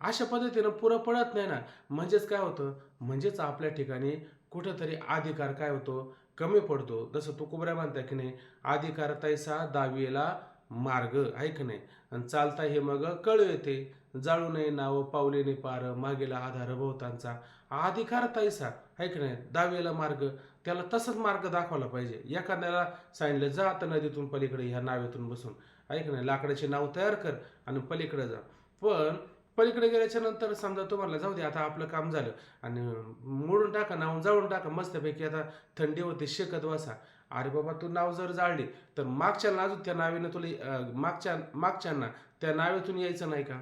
अशा पद्धतीनं पुरं पडत नाही ना. म्हणजेच काय होतं, म्हणजेच आपल्या ठिकाणी कुठंतरी अधिकार काय होतो, कमी पडतो. जसं तुकोबऱ्या म्हणता की नाही, आधी करतायसा दावीला मार्ग आहे की नाही, आणि चालता हे मग कळू येते. जाळू नये नाव पावलेने पार, मागेला आधार भोवतांचा. आधी करतायसा आहे की नाही, दावीला मार्ग, त्याला तसंच मार्ग दाखवला पाहिजे. एखाद्याला सांगितलं जा आता नदीतून पलीकडे ह्या नावेतून बसून, आहे की नाही, लाकडाची नाव तयार कर आणि पलीकडे जा. पण पलीकडे गेल्याच्या नंतर समजा तुम्हाला जाऊ दे आता आपलं काम झालं आणि मोडून टाका नाव, जाळून टाका मस्तपैकी, आता थंडी होते शेकत बसा. अरे बाबा, तू नाव जर जाळली तर मागच्या अजून त्या नावेनं तुला मागच्यांना त्या नावेतून यायचं नाही का?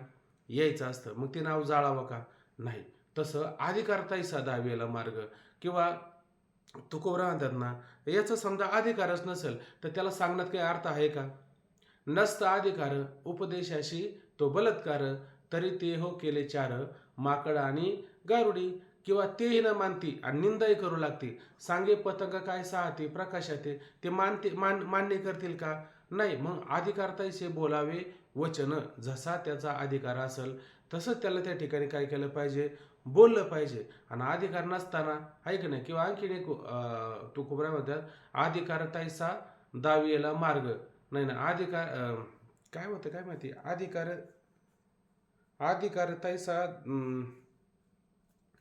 यायचं असतं. मग ते नाव जाळावं का? नाही. तसं आधी करतायसा दावेला मार्ग, किंवा तुकोबरा म्हणतात ना, याचा समजा अधिकारच नसेल तर त्याला सांगण्यात काही अर्थ आहे का? नसता अधिकार उपदेशाशी तो बलात्कार, तरी ते हो केले चार, माकड आणि गारुडी. किंवा तेही न मानती आणि निंदाही करू लागती, सांगे पतंग काय साहते प्रकाशाते, ते मान्य करतील का? नाही. मग अधिकारताईसे बोलावे वचन, जसा त्याचा अधिकार असेल तसंच त्याला त्या ठिकाणी काय केलं पाहिजे, बोललं पाहिजे. आणि अधिकार नसताना ऐक नाही, किंवा आणखीन एक तुकोबरा म्हणतात, अधिकारताईसा दावियेला मार्ग, नाही ना अधिकार काय होतं काय माहिती, अधिकार तैसा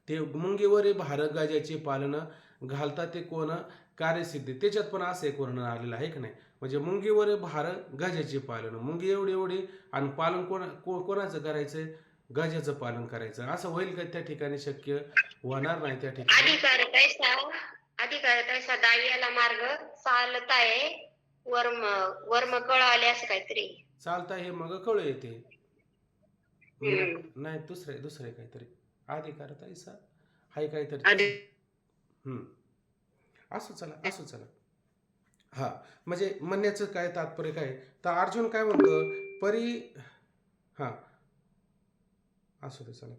ते मुंगीवरी भार गाजाचे पालन, घालता ते कोण कार्यसिद्धी. त्याच्यात पण असं एक वर्णन आलेलं आहे की नाही, म्हणजे मुंगीवर भार गजाचे पालन, मुंगी एवढी एवढी आणि पालन कोणाचं करायचंय, गजाचं पालन करायचं. असं होईल का त्या ठिकाणी? शक्य होणार नाही त्या ठिकाणी.
अधिकार तैसा दावियाला मार्ग, चालताय वर्म वर्म कळाले असं काहीतरी.
चालता हे मग कळू येते.
हम्म.
नाही, दुसरे काहीतरी अधिकार तैसा हाय काहीतरी. असं चला. हा, म्हणजे म्हणण्याचं काय तात्पर्य काय, तर अर्जुन काय म्हणतो, परी हा असू दे चला,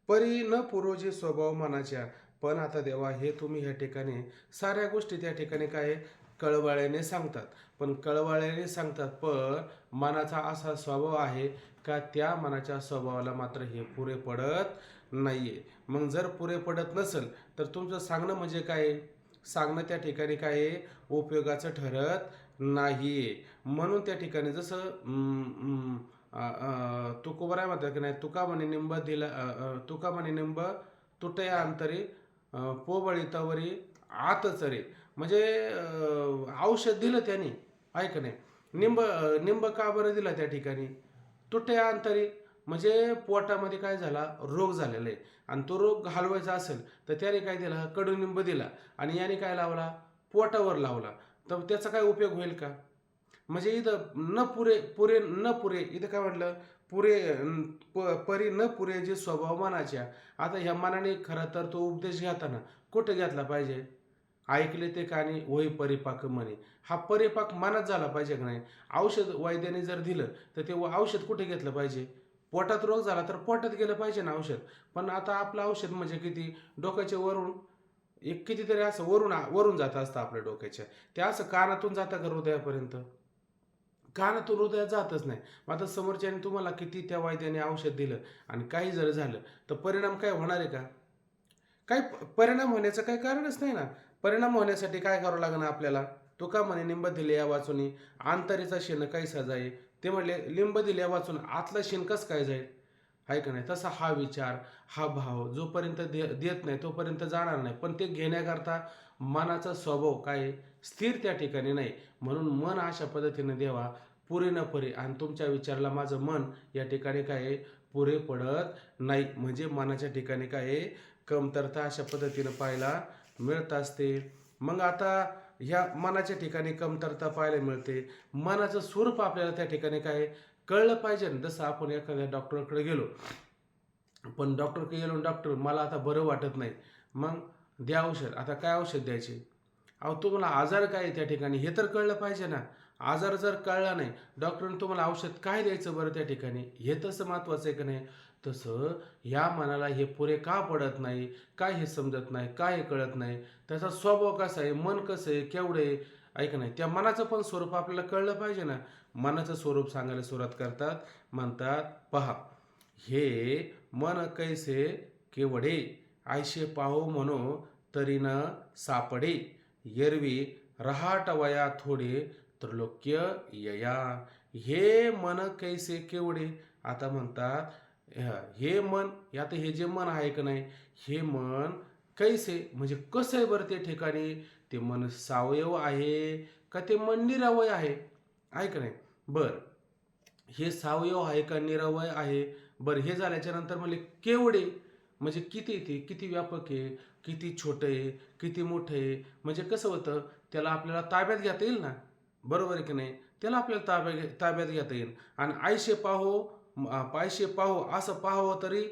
परी न पूर्वजे स्वभाव मनाच्या. पण आता देवा, हे तुम्ही ह्या ठिकाणी साऱ्या गोष्टी त्या ठिकाणी काय कळवाळ्याने सांगतात, पण मनाचा असा स्वभाव आहे का त्या मनाच्या स्वभावाला मात्र हे पुरे पडत नाहीये. मग जर पुरे पडत नसेल तर तुमचं सांगणं म्हणजे काय, सांगणं त्या ठिकाणी काय उपयोगाचं ठरत नाहीये. म्हणून त्या ठिकाणी जसं तुकोबराय म्हणतात की नाही, तुका म्हणे निंब तुटया अंतरी, पोबळीतावरी आतचरे. म्हणजे औषध दिलं त्यांनी, ऐक नाही, निंब का बरं दिला त्या ठिकाणी, तुटया अंतरी, म्हणजे पोटामध्ये काय झाला, रोग झालेला आहे आणि तो रोग घालवायचा असेल तर त्याने काय दिला, कडुनिंब दिला आणि याने काय लावला, पोटावर लावला. तर त्याचा काय उपयोग होईल का? म्हणजे इथं न पुरे इथं काय म्हटलं, परी न पुरे जे स्वभाव मनाच्या. आता ह्या मनाने खरं तर तो उपदेश घेताना कुठे घेतला पाहिजे, ऐकले ते कानी वही परिपाक म्हणे. हा परिपाक मनात झाला पाहिजे का नाही? औषध वैद्याने जर दिलं तर ते औषध कुठे घेतलं पाहिजे, पोटात रोग झाला तर पोटात गेलं पाहिजे ना औषध. पण आता आपलं औषध म्हणजे किती, डोक्याच्या वरून एक कितीतरी असं वरून जात असतं आपल्या डोक्याच्या, ते असं कानातून जातं का हृदयापर्यंत? कानातून हृदयात जातच नाही. मग आता समोरच्याने तुम्हाला किती त्या वैद्याने औषध दिलं आणि काही जर झालं तर परिणाम काय होणार आहे का? काही परिणाम होण्याचं काही कारणच नाही ना. परिणाम होण्यासाठी काय करावं लागणार आपल्याला, तो का म्हणे निंब दिले या वाचून आंतरीचा शेण कैसा जाईल, ते म्हणले लिंब दिल्या वाचून आतला शेण कस काय जाईल, आहे का नाही? तसा हा विचार, हा भाव जोपर्यंत देत नाही तोपर्यंत जाणार नाही. पण ते घेण्याकरता मनाचा स्वभाव काय स्थिर त्या ठिकाणी नाही. म्हणून मन अशा पद्धतीने देवा पुरे न पुरे, आणि तुमच्या विचाराला माझं मन या ठिकाणी काय पुरे पडत नाही. म्हणजे मनाच्या ठिकाणी काय कमतरता अशा पद्धतीनं पाहायला मिळत असते. मग आता ह्या मनाच्या ठिकाणी कमतरता पाहायला मिळते. मनाचं स्वरूप आपल्याला त्या ठिकाणी काय कळलं पाहिजे ना. जसं आपण एखाद्या डॉक्टरकडे गेलो, पण डॉक्टरकडे गेलो, डॉक्टर मला आता बरं वाटत नाही, मग द्या औषध. आता काय औषध द्यायचे, अहो तुम्हाला आजार काय त्या ठिकाणी हे तर कळलं पाहिजे ना. आजार जर कळला नाही, डॉक्टरने तुम्हाला औषध काय द्यायचं बरं त्या ठिकाणी, हे तसं महत्त्वाचं आहे का नाही? तसं ह्या मनाला हे पुरे का पडत नाही, काय हे समजत नाही, काय हे कळत नाही, त्याचा स्वभाव कसा आहे, मन कसं आहे, केवढं आहे, ऐक नाही, त्या मनाचं पण स्वरूप आपल्याला कळलं पाहिजे ना. मनाचं स्वरूप सांगायला सुरुवात करतात, म्हणतात पहा, हे मन कैसे केवढे, आयशे पाहो म्हणो तरी न सापडे, एरवी रहाटवया थोडे त्रिलोक्य यया. हे मन कैसे केवढे. आता म्हणतात हे मन, आता हे जे मन आहे का नाही, हे मन कैसे म्हणजे कसं आहे बरं ते ठिकाणी. ते मन सावयव आहे का ते मन निरावय आहे का नाही. बरं, हे सावयव आहे का निरावय आहे. बरं, हे झाल्याच्या नंतर म्हणले केवढे म्हणजे किती, ते किती व्यापक आहे, किती छोटं आहे, किती मोठं आहे. म्हणजे कसं होतं, त्याला आपल्याला ताब्यात घेता येईल ना, बरोबर आहे की नाही. त्याला आपल्याला ताब्यात घेता येईल. आणि आयशे पाहो पायशे पाहो असं पाहावं तरी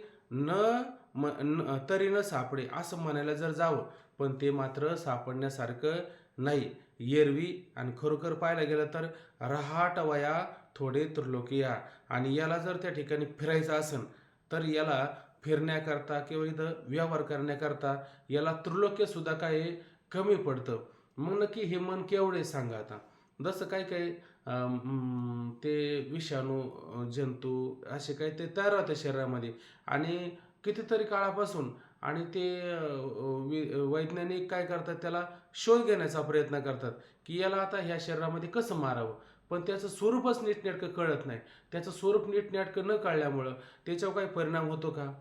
तरी न सापडे असं म्हणायला जर जावं, पण ते मात्र सापडण्यासारखं नाही. एरवी आणि खरोखर पाहायला गेलं तर रहाटवया थोडे त्रिलोकिया. आणि याला जर त्या ठिकाणी फिरायचं असेल तर याला फिरण्याकरता किंवा इथं व्यवहार करण्याकरता याला त्रिलोक्य सुद्धा काय कमी पडतं. मग नक्की हे मन केवढे सांगा आता. जसं काय काय ते विषाणू जंतू असे काही ते तयार होते शरीरामध्ये आणि कितीतरी काळापासून. आणि ते वैज्ञानिक काय करतात, त्याला शोध घेण्याचा प्रयत्न करतात की याला आता ह्या शरीरामध्ये कसं मारावं. पण त्याचं स्वरूपच नीटनेटकं कळत नाही. त्याचं स्वरूप नीटनेटकं न कळल्यामुळं त्याच्यावर काही परिणाम होतो का,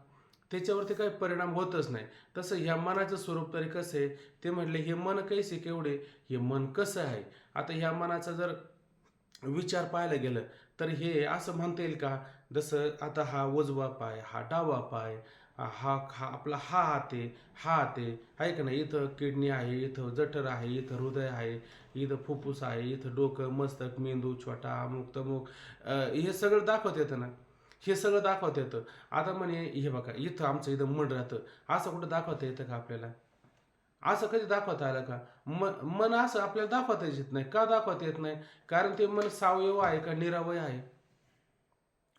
त्याच्यावरती काही परिणाम होतच नाही. तसं ह्या मनाचं स्वरूप तरी कसं आहे. ते म्हटले हे मन कैसे केवढे, हे मन कसं आहे. आता ह्या मनाचा जर विचार पाहायला गेलं तर हे असं म्हणता येईल का, जसं आता हा उजवा पाय, हा डावा पाय, हा हा आपला हा हात आहे का नाही. इथं किडनी आहे, इथं जठर आहे, इथं हृदय आहे, इथं फुफ्फुस आहे, इथं डोकं, मस्तक, मेंदू, छोटा अमुक तमुक, हे सगळं दाखवत येतं ना. हे सगळं दाखवता येतं. आता म्हणे हे बघा इथं आमचं इथं मन राहतं, असं कुठं दाखवता येतं का आपल्याला. असं कधी दाखवता आलं का. मन असं आपल्याला दाखवता येत नाही. का दाखवता येत नाही, कारण ते मन सावयव आहे का निरावय आहे.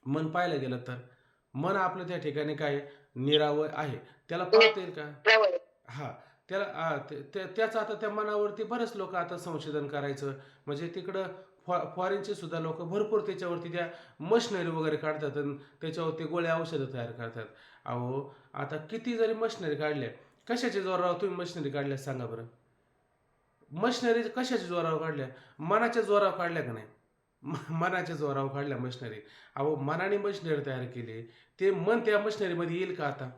मन पाहायला गेलं तर मन आपलं त्या ठिकाणी काय निरावय आहे. त्याला पाहता येईल का.
बरोबर.
हां, त्याला त्याचं आता त्या मनावरती बरेच लोकं आता संशोधन करायचं म्हणजे तिकडं फॉरेनचे सुद्धा लोकं भरपूर त्याच्यावरती त्या मशिनरी वगैरे काढतात आणि त्याच्यावरती गोळ्या औषधं तयार करतात. अहो, आता किती जरी मशिनरी काढल्या, कशाच्या जोरावर तुम्ही मशिनरी काढल्या सांगा बरं? मशिनरी कशाच्या जोरावर काढल्या? मनाच्या जोरावर काढल्या का नाही? मनाच्या जोरावर काढल्या मशिनरी. अहो, मनाने मशिनरी तयार केली, ते मन त्या मशिनरीमध्ये येईल का आता?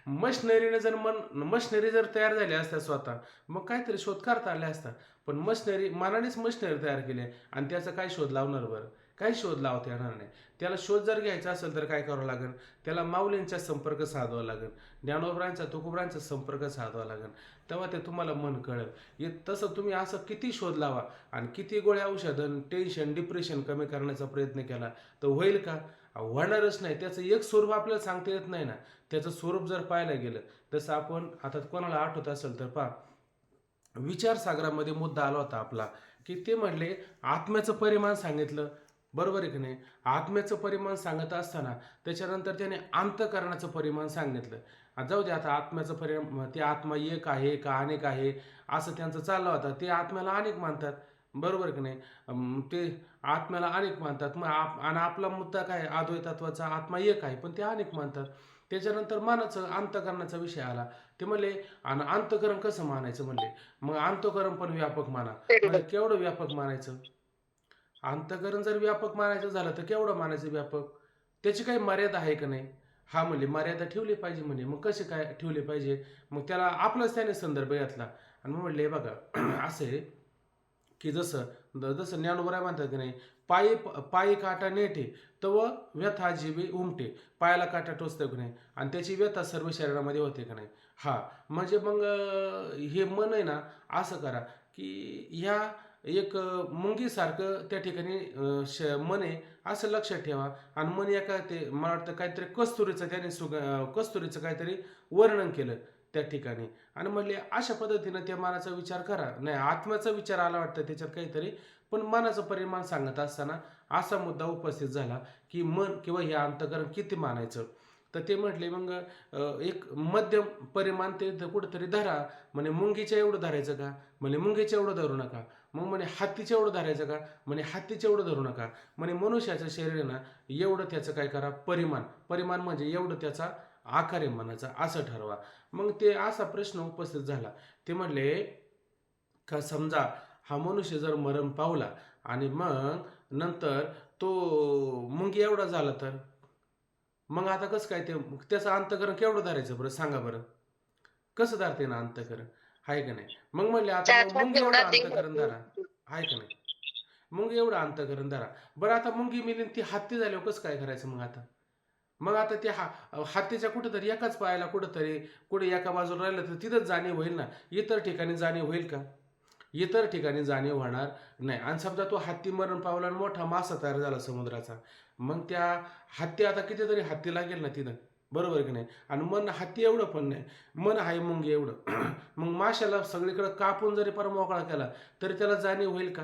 मशिनरीने जर मशिनरी जर तयार झाल्या असत्या स्वतः, मग काहीतरी शोध करता आले असता. पण मनानेच मशिनरी तयार केली आणि त्याचा काय शोध लावणार बरं? काही शोध लावता येणार नाही. त्याला शोध जर घ्यायचा असेल तर काय करावं लागेल? त्याला माऊलींचा संपर्क साधावा लागेल, ज्ञानोबरांचा, तुकोबरांचा संपर्क साधावा लागेल. तेव्हा ते तुम्हाला मन कळेल. तसं तुम्ही असं किती शोध लावा आणि किती गोळ्या औषधं, टेन्शन, डिप्रेशन कमी करण्याचा प्रयत्न केला तर होईल का? होणारच नाही. त्याचं एक स्वरूप आपल्याला सांगता येत नाही ना. त्याचं स्वरूप जर पाहायला गेलं, तसं आपण आता कोणाला आठवत असेल तर पहा, विचारसागरामध्ये मुद्दा आला होता आपला, की ते म्हणले आत्म्याचं परिमाण सांगितलं, बरोबर आहे की नाही. आत्म्याचं परिमाण सांगत असताना त्याच्यानंतर त्याने अंतःकरणाचं परिमाण सांगितलं. जाऊ दे आता आत्म्याचं परिमाण, ते आत्मा एक आहे का अनेक आहे असं त्यांचं चाललं होतं. ते आत्म्याला अनेक मानतात, बरोबर की नाही. ते आत्म्याला अनेक मानतात. मग आणि आपला मुद्दा काय, अद्वैतत्वाचा आत्मा एक आहे पण ते अनेक मानतात. त्याच्यानंतर मनाचं अंतःकरणाचा विषय आला. ते म्हणले आणि अंतःकरण कसं मानायचं म्हणले. मग अंतःकरण पण व्यापक माना. म्हणजे केवढं व्यापक मानायचं. अंतःकरण जर व्यापक मानायचं झालं तर केवढं मानायचं व्यापक. त्याची काही मर्यादा आहे का नाही. हा म्हणले मर्यादा ठेवली पाहिजे म्हणे. मग कसे काय ठेवले पाहिजे. मग त्याला आपलाच त्याने संदर्भ घेतला आणि मग म्हणले बघा असं आहे की जसं जसं ज्ञानोबराय म्हणतात की नाही, पायी काटा नेटे तव व्यथा जीवे उमटे. पायाला काटा टोचतो की नाही आणि त्याची व्यथा सर्व शरीरामध्ये होते का नाही. हा म्हणजे मग हे मन आहे ना, असं करा की ह्या एक मुंगीसारखं त्या ठिकाणी मन आहे असं लक्षात ठेवा. आणि मन एका ते मला वाटतं काहीतरी कस्तुरीचं त्याने कस्तुरीचं काहीतरी वर्णन केलं त्या ठिकाणी. आणि म्हणले अशा पद्धतीनं त्या मनाचा विचार करा. नाही, आत्म्याचा विचार आला वाटतं त्याच्यात काहीतरी, पण मनाचं परिमाण सांगत असताना असा मुद्दा उपस्थित झाला की मन किंवा हे अंतःकरण किती मानायचं. तर ते म्हटले मग एक मध्यम परिमाण ते कुठंतरी धरा. म्हणे मुंगीच्या एवढं धरायचं का. म्हणे मुंगीच्या एवढं धरू नका. मग म्हणे हत्तीच्या एवढं धरायचं का. म्हणे हत्तीच्या एवढं धरू नका. म्हणे मनुष्याचं शरीर आहे ना, एवढं त्याचं काय करा, परिमाण म्हणजे एवढं त्याचा आकार आहे मनाचा, असं ठरवा. मग ते असा प्रश्न उपस्थित झाला. ते म्हणले का समजा हा मनुष्य जर मरण पावला आणि मग नंतर तो मुंगी एवढा झाला तर मग आता कसं काय ते त्याचं अंतःकरण केवढं धरायचं बरं सांगा बरं कसं धरते ना अंतःकरण आहे का नाही मग म्हणले आता मग
त्याचा
मुंगी
तेवढा
एवढं
देव
अंतःकरण धरा आहे का नाही मुंगी एवढं अंतःकरण धरा बरं आता मुंगी मिली ती हत्ती झाल्यावर कसं काय करायचं मग आता ते हत्तीच्या कुठेतरी एकाच पायाला कुठेतरी कुठे एका बाजूला राहिलं तर तिथंच जाणीव होईल ना इतर ठिकाणी जाणीव होईल का इतर ठिकाणी जाणीव होणार नाही आणि समजा तो हत्ती मरण पावला आणि मोठा मासा तयार झाला समुद्राचा मग त्या हत्ती आता कितीतरी हत्ती लागेल ना तिथं बरोबर की नाही आणि मन हत्ती एवढं पण नाही मन आहे मुंगी एवढं मग माशाला सगळीकडे कापून जरी पर मोकळा केला तरी त्याला जाणीव होईल का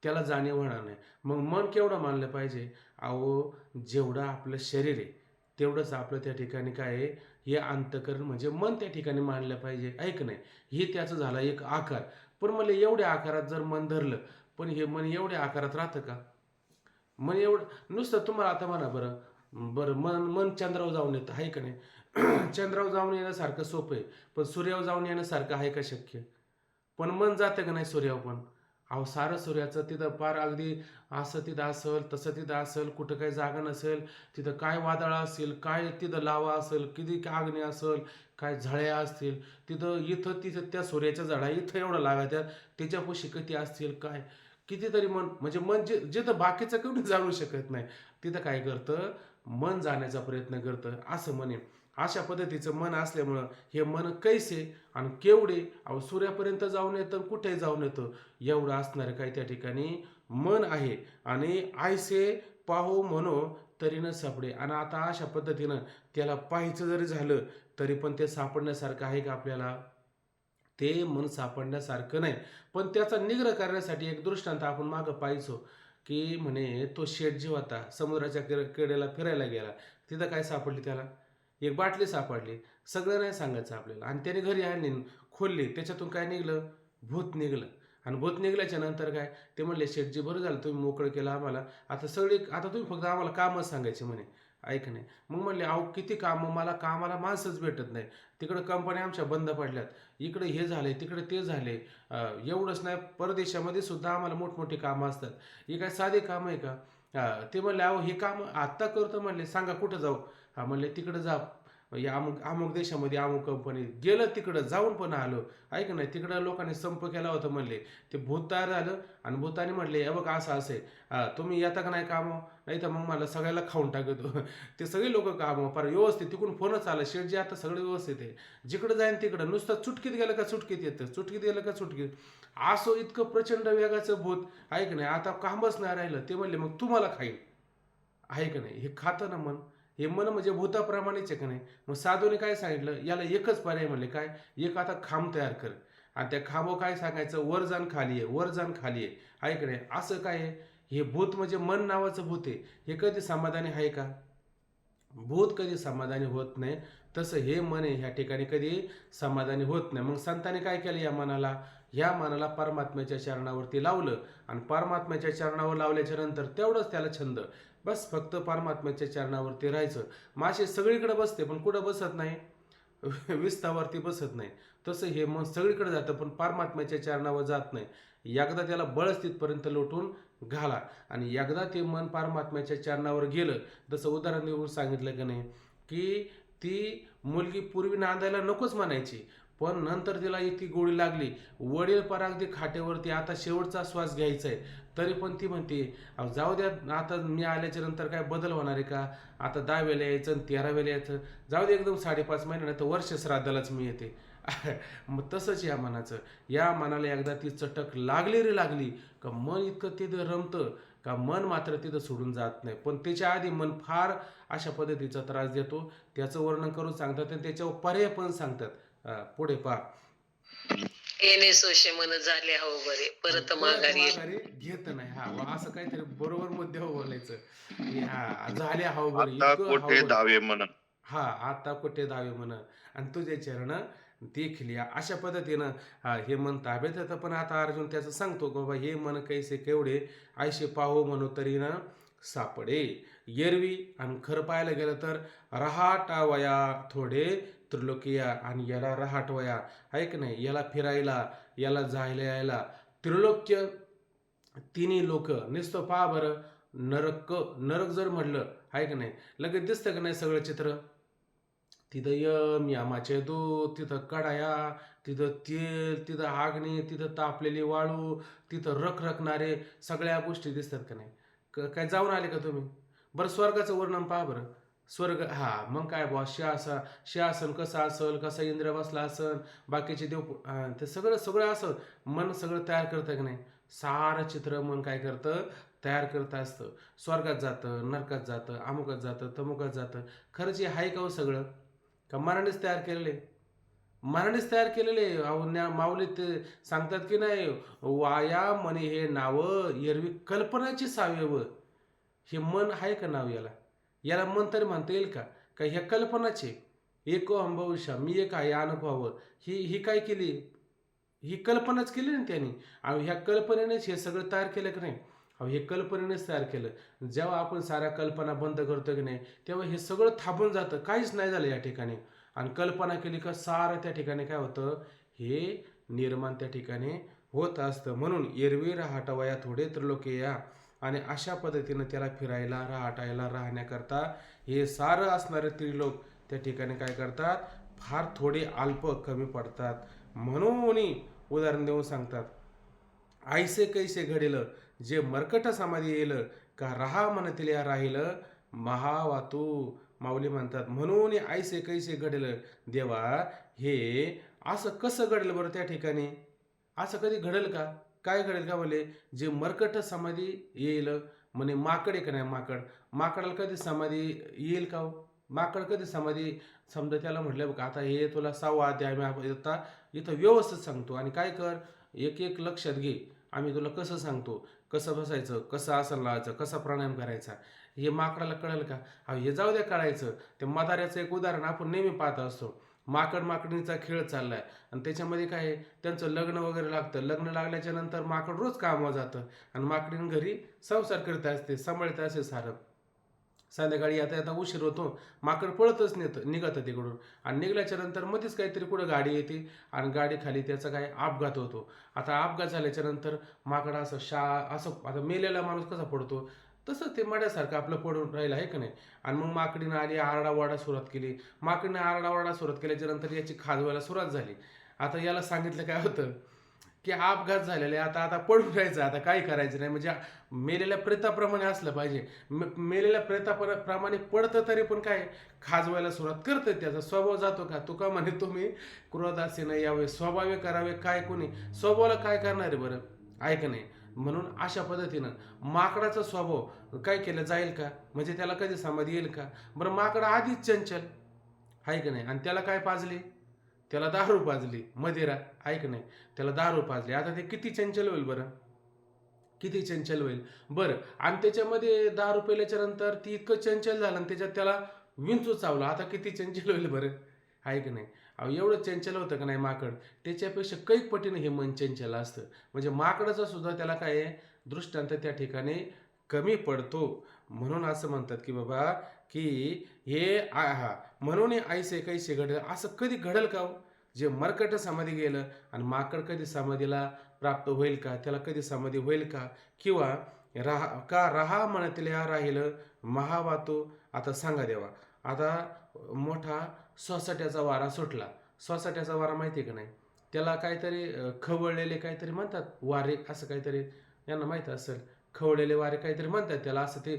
त्याला जाणीव होणार नाही मग मन केवढं मानलं पाहिजे अहो जेवढं आपलं शरीर आहे तेवढंच आपलं त्या ठिकाणी काय आहे हे अंतःकरण म्हणजे मन त्या ठिकाणी मानलं पाहिजे ऐक नाही हे त्याचं झालं एक आकार पण मला एवढ्या आकारात जर मन धरलं पण हे मन एवढ्या आकारात राहतं का मन एवढं नुसतं तुम्हाला आता म्हणा बरं बरं मन मन चंद्रावर जाऊन येतं आहे का नाही चंद्रावर जाऊन येण्यासारखं सोपं आहे पण सूर्यावर जाऊन येण्यासारखं आहे का शक्य पण मन जातं का नाही सूर्यावर पण अहो सारं सूर्याचं तिथं पार अगदी असं तिथं असेल तसं तिथं असेल कुठं काही जागा नसेल तिथं काय वादळ असेल काय तिथं लावा असेल किती अग्नी असेल काय झळ्या असतील तिथं इथं तिथं त्या सूर्याच्या झाडा इथं एवढं लागायच्या त्याच्यापाशी किती असतील काय कितीतरी मन म्हणजे मन जिथं बाकीचं कोणी जाणू शकत नाही तिथं काय करतं मन जाण्याचा प्रयत्न करतं असं म्हणेन अशा पद्धतीचं मन असल्यामुळं हे मन कैसे आणि केवढे अहो सूर्यापर्यंत जाऊन येतं कुठेही जाऊन येतं एवढं असणारं काही त्या ठिकाणी मन आहे आणि आयसे पाहो म्हणो तरी न सापडे आणि आता अशा पद्धतीनं त्याला पाहायचं जरी झालं तरी पण ते सापडण्यासारखं आहे का आपल्याला ते मन सापडण्यासारखं नाही पण त्याचा निग्रह करण्यासाठी एक दृष्टांत आपण मागं पाहायचो की म्हणे तो शेठ जीव होता समुद्राच्या कडेला फिरायला गेला तिथं काय सापडली त्याला एक बाटली सापडली सगळं नाही सांगायचं आपल्याला आणि त्याने घरी आणली खोलली त्याच्यातून काय निघलं भूत निघलं आणि भूत निघल्याच्या नंतर काय ते म्हणले शेठजी बरं झालं तुम्ही मोकळं केलं आम्हाला आता तुम्ही फक्त आम्हाला कामच सांगायचे म्हणे ऐक नाही मग म्हणले अहो किती कामं मला कामाला माणसंच भेटत नाही तिकडं कंपन्या आमच्या बंद पडल्यात इकडे हे झाले तिकडे ते झाले एवढंच नाही परदेशामध्ये सुद्धा आम्हाला मोठमोठी कामं असतात ही काय साधी कामं आहे का ते म्हणले अहो हे काम आत्ता करतो म्हणले सांगा कुठं जाऊ हा म्हणले तिकडं जा या अमुक अमुक देशामध्ये अमुक कंपनी गेलं तिकडं जाऊन पण आलो ऐक नाही तिकडं लोकांनी संप केला होता म्हणले ते भूत तयार झालं आणि भूताने म्हणले हे बघ असं असे तुम्ही येता का नाही कामं नाही तर मग मला सगळ्याला खाऊन टाकतो ते सगळे लोक कामं फार व्यवस्थित तिकडून फोनच आला शेठ जे आता सगळं व्यवस्थित आहे जिकडं जाईन तिकडं नुसतं चुटकीत गेलं का चुटकीत येतं चुटकीत गेलं का चुटकीत असं इतकं प्रचंड वेगाचं भूत ऐक नाही आता कामच नाही राहिलं ते म्हणले मग तुम्हाला खाईन आहे का नाही हे खातं ना मन हे मन म्हणजे भूताप्रमाणेच आहे का नाही मग साधूने काय सांगितलं याला एकच पर्याय म्हणले काय एक आता खांब तयार कर आणि त्या खांबो काय सांगायचं वर जाण खाली आहे वर जाण खाली आहे का नाही असं काय आहे हे भूत म्हणजे मन नावाचं भूत आहे हे कधी समाधानी आहे का भूत कधी समाधानी होत नाही तसं हे मन आहे ह्या ठिकाणी कधी समाधानी होत नाही मग संतांनी काय केलं या मनाला परमात्म्याच्या चरणावरती लावलं आणि परमात्म्याच्या चरणावर लावल्याच्या नंतर तेवढंच त्याला छंद बस फक्त परमात्म्याच्या चरणावरती राहायचं मासे सगळीकडे बसते पण कुठं बसत नाही विस्तावरती बसत नाही तसं हे मन सगळीकडे जातं पण परमात्म्याच्या चरणावर जात नाही एकदा त्याला बळच तिथपर्यंत लोटून घाला आणि एकदा ते मन परमात्म्याच्या चरणावर गेलं जसं उदाहरण देऊन सांगितलं की नाही की ती मुलगी पूर्वी नांदायला नकोच म्हणायची पण नंतर तिला इतकी गोडी लागली वडील परागदी खाटेवरती आता शेवटचा श्वास घ्यायचा आहे तरी पण ती म्हणते अहो जाऊ द्या आता मी आल्याच्या नंतर काय बदल होणार आहे का आता 10 वेळेला यायचं आणि 13 वेळेला यायचं जाऊ दे एकदम 5.5 महिन्यानं तर वर्ष श्राद्धालाच मी येते मग तसंच या मनाचं या मनाला एकदा ती चटक लागली रे लागली का मन इतकं तिथं रमतं का मन मात्र तिथं सोडून जात नाही पण त्याच्या आधी मन फार अशा पद्धतीचा त्रास देतो त्याचं वर्णन करून सांगतात आणि त्याच्यावर पर्याय पण सांगतात पुढे पहा
येणे सोशे मन झाले हो बरे परत माघारी
घेत नाही हा असं काहीतरी बरोबर मुद्द्यावर बोलायचं हा झाले हाव बरे
आता
इतकं
कोठे
हाव
दावे म्हण
हा आता कुठे दावे म्हण आणि तुझे चरण देखील या अशा पद्धतीनं हे मन ताब्यात येतं पण आता अर्जुन त्याचं सांगतो की बाबा हे मन कैसे केवढे आयशे पाहो म्हणू तरी ना सापडे एरवी आणि खरं पाहायला गेलं तर रहाटावया थोडे त्रिलोकिया आणि याला रहाटवया आहे की नाही, याला फिरायला, याला जायला यायला त्रिलोक्य तिन्ही लोक नुसतं पहा बरं. नरक जर म्हटलं आहे की नाही, लगेच दिसतं की नाही सगळं चित्र. तिथं यम यामाचे दूत, तिथं कडाया, तिथं तेल, तिथं आग्नी, तिथं तापलेली वाळू, तिथं रखरखणारे सगळ्या गोष्टी दिसतात का नाही. काय जाऊन आले का तुम्ही? बरं स्वर्गाचं वर्णन पहा बरं. स्वर्ग हा मग काय बुवा, सिंहासन कसं असल, कसा इंद्र बसला असन, बाकीचे देव ते सगळं सगळं असं मन सगळं तयार करतं की नाही. सारं चित्र मन काय करतं, तयार करत असतं. स्वर्गात जातं, नरकात जातं, अमुकात जातं, तमुकात जातं. खरंच हे आहे का हो सगळं? का मनानेच तयार केलेले? मनानेच तयार केलेले. अहो माऊली ते सांगतात की नाही, वाया म्हणे हे नाव एरवी कल्पनाची सावेव. हे मन आहे का नाव याला? याला मन तरी म्हणता येईल का? का ह्या कल्पनाचे एको अंबविषा मी एक आहे अनुभव, ही ही काय केली? ही कल्पनाच केली ना त्यांनी. आणि ह्या कल्पनेनेच हे सगळं तयार केलं की नाही. अहो हे कल्पनेनेच तयार केलं. जेव्हा आपण साऱ्या कल्पना बंद करतो की नाही, तेव्हा हे सगळं थांबून जातं. काहीच नाही झालं या ठिकाणी. आणि कल्पना केली का सारं त्या ठिकाणी काय होतं, हे निर्माण त्या ठिकाणी होत असतं. म्हणून एरवी रहाटवया थोडे त्रिलोकिया. आणि अशा पद्धतीनं त्याला फिरायला, रहाटायला, राहण्याकरता हे सारं असणारे त्रिलोक त्या ठिकाणी काय करतात, फार थोडे अल्प कमी पडतात. म्हणून उदाहरण देऊन सांगतात, ऐसे कैसे घडेल जे मर्कट समाधी येईल, का रहा म्हणतील या राहील महावातू. माऊली म्हणतात म्हणून ऐसे कैसे घडेल देवा, हे असं कसं घडेल बरं त्या ठिकाणी? असं कधी घडेल का? काय घडेल का म्हणे, जे मर्कट समाधी येईल. म्हणे माकड आहे का नाही, माकडाला कधी समाधी येईल का हो? माकड कधी समाधी, समजा त्याला म्हटलं बघा आता हे तुला 6वा अध्याय आम्ही आता इथं व्यवस्थित सांगतो आणि काय कर, एक एक लक्षात घे. आम्ही तुला कसं सांगतो, कसं बसायचं, कसं आसन लावायचं, कसा प्राणायाम करायचा, हे माकडाला कळेल का? हे जाऊ द्या कळायचं. ते मदाऱ्याचं एक उदाहरण आपण नेहमी पाहत असतो. माकडीचा खेळ चाललाय आणि त्याच्यामध्ये काय आहे, त्यांचं लग्न वगैरे लागतं. लग्न लागल्याच्या नंतर माकड रोज कामावर जातं आणि माकडीन घरी संसार करत असते, सांभाळत असते सारं. संध्याकाळी आता आता उशीर होतो, माकड पळतच निघतं तिकडून. आणि निघाल्याच्या नंतर मध्येच काहीतरी कुठं गाडी येते आणि गाडी खाली त्याचा काय अपघात होतो. आता अपघात झाल्याच्या नंतर माकड असं असं आता मेलेला माणूस कसा पडतो, तसं ते मड्यासारखं आपलं पडून राहिलं आहे का नाही. आणि मग माकडीनं आली, आरडाओरडा सुरुवात केली. माकडीनं आरडाओरडा सुरुवात केल्याच्या नंतर याची खाजवायला सुरुवात झाली. आता याला सांगितलं काय होतं, की अपघात झालेले आता आता पडून राहायचं, आता काही करायचं नाही. म्हणजे मेलेल्या प्रेताप्रमाणे असलं पाहिजे. मेलेल्या प्रेताप्रमाणे पडतं तरी पण काय खाजवायला सुरुवात करतं. त्याचा स्वभाव जातो का? तुका म्हणे तुम्ही क्रोधासे न यावे, स्वभावे करावे काय कोणी. स्वभावाला काय करणार आहे बरं, ऐक नाही. म्हणून अशा पद्धतीनं माकडाचा स्वभाव काय केलं जाईल का? म्हणजे त्याला कधी समाधी येईल का? बरं माकड आधीच चंचल आहे का नाही, आणि त्याला काय पाजली, त्याला दारू पाजली, मदिरा ऐक नाही, त्याला दारू पाजली. आता ते किती चंचल होईल बरं, किती चंचल होईल बरं. आणि त्याच्यामध्ये दारू पेल्याच्या नंतर ती इतकं चंचल झालं आणि त्याच्यात त्याला विंचू चावला, आता किती चंचल होईल बरं, आहे की नाही. अहो एवढं चंचल होतं का नाही माकड, त्याच्यापेक्षा कैक पटीनं हे मन चंचल असतं. म्हणजे माकडाचा सुद्धा त्याला काय आहे, दृष्टांत त्या ठिकाणी कमी पडतो. म्हणून असं म्हणतात की बाबा, की हे हा म्हणून ऐसे कैसे घडेल, असं कधी घडेल का हो? जे मर्कट समाधी गेलं आणि माकड कधी समाधीला प्राप्त होईल का? त्याला कधी समाधी होईल का? किंवा रहा म्हणतल्या राहिलं महावातो. आता सांगा देवा, आता मोठा सोसाट्याचा वारा सुटला. सोसाट्याचा वारा माहिती आहे का नाही? त्याला काहीतरी खवळलेले काहीतरी म्हणतात वारे, असं काहीतरी यांना माहीत असेल. खवळलेले वारे काहीतरी म्हणतात त्याला. असं ते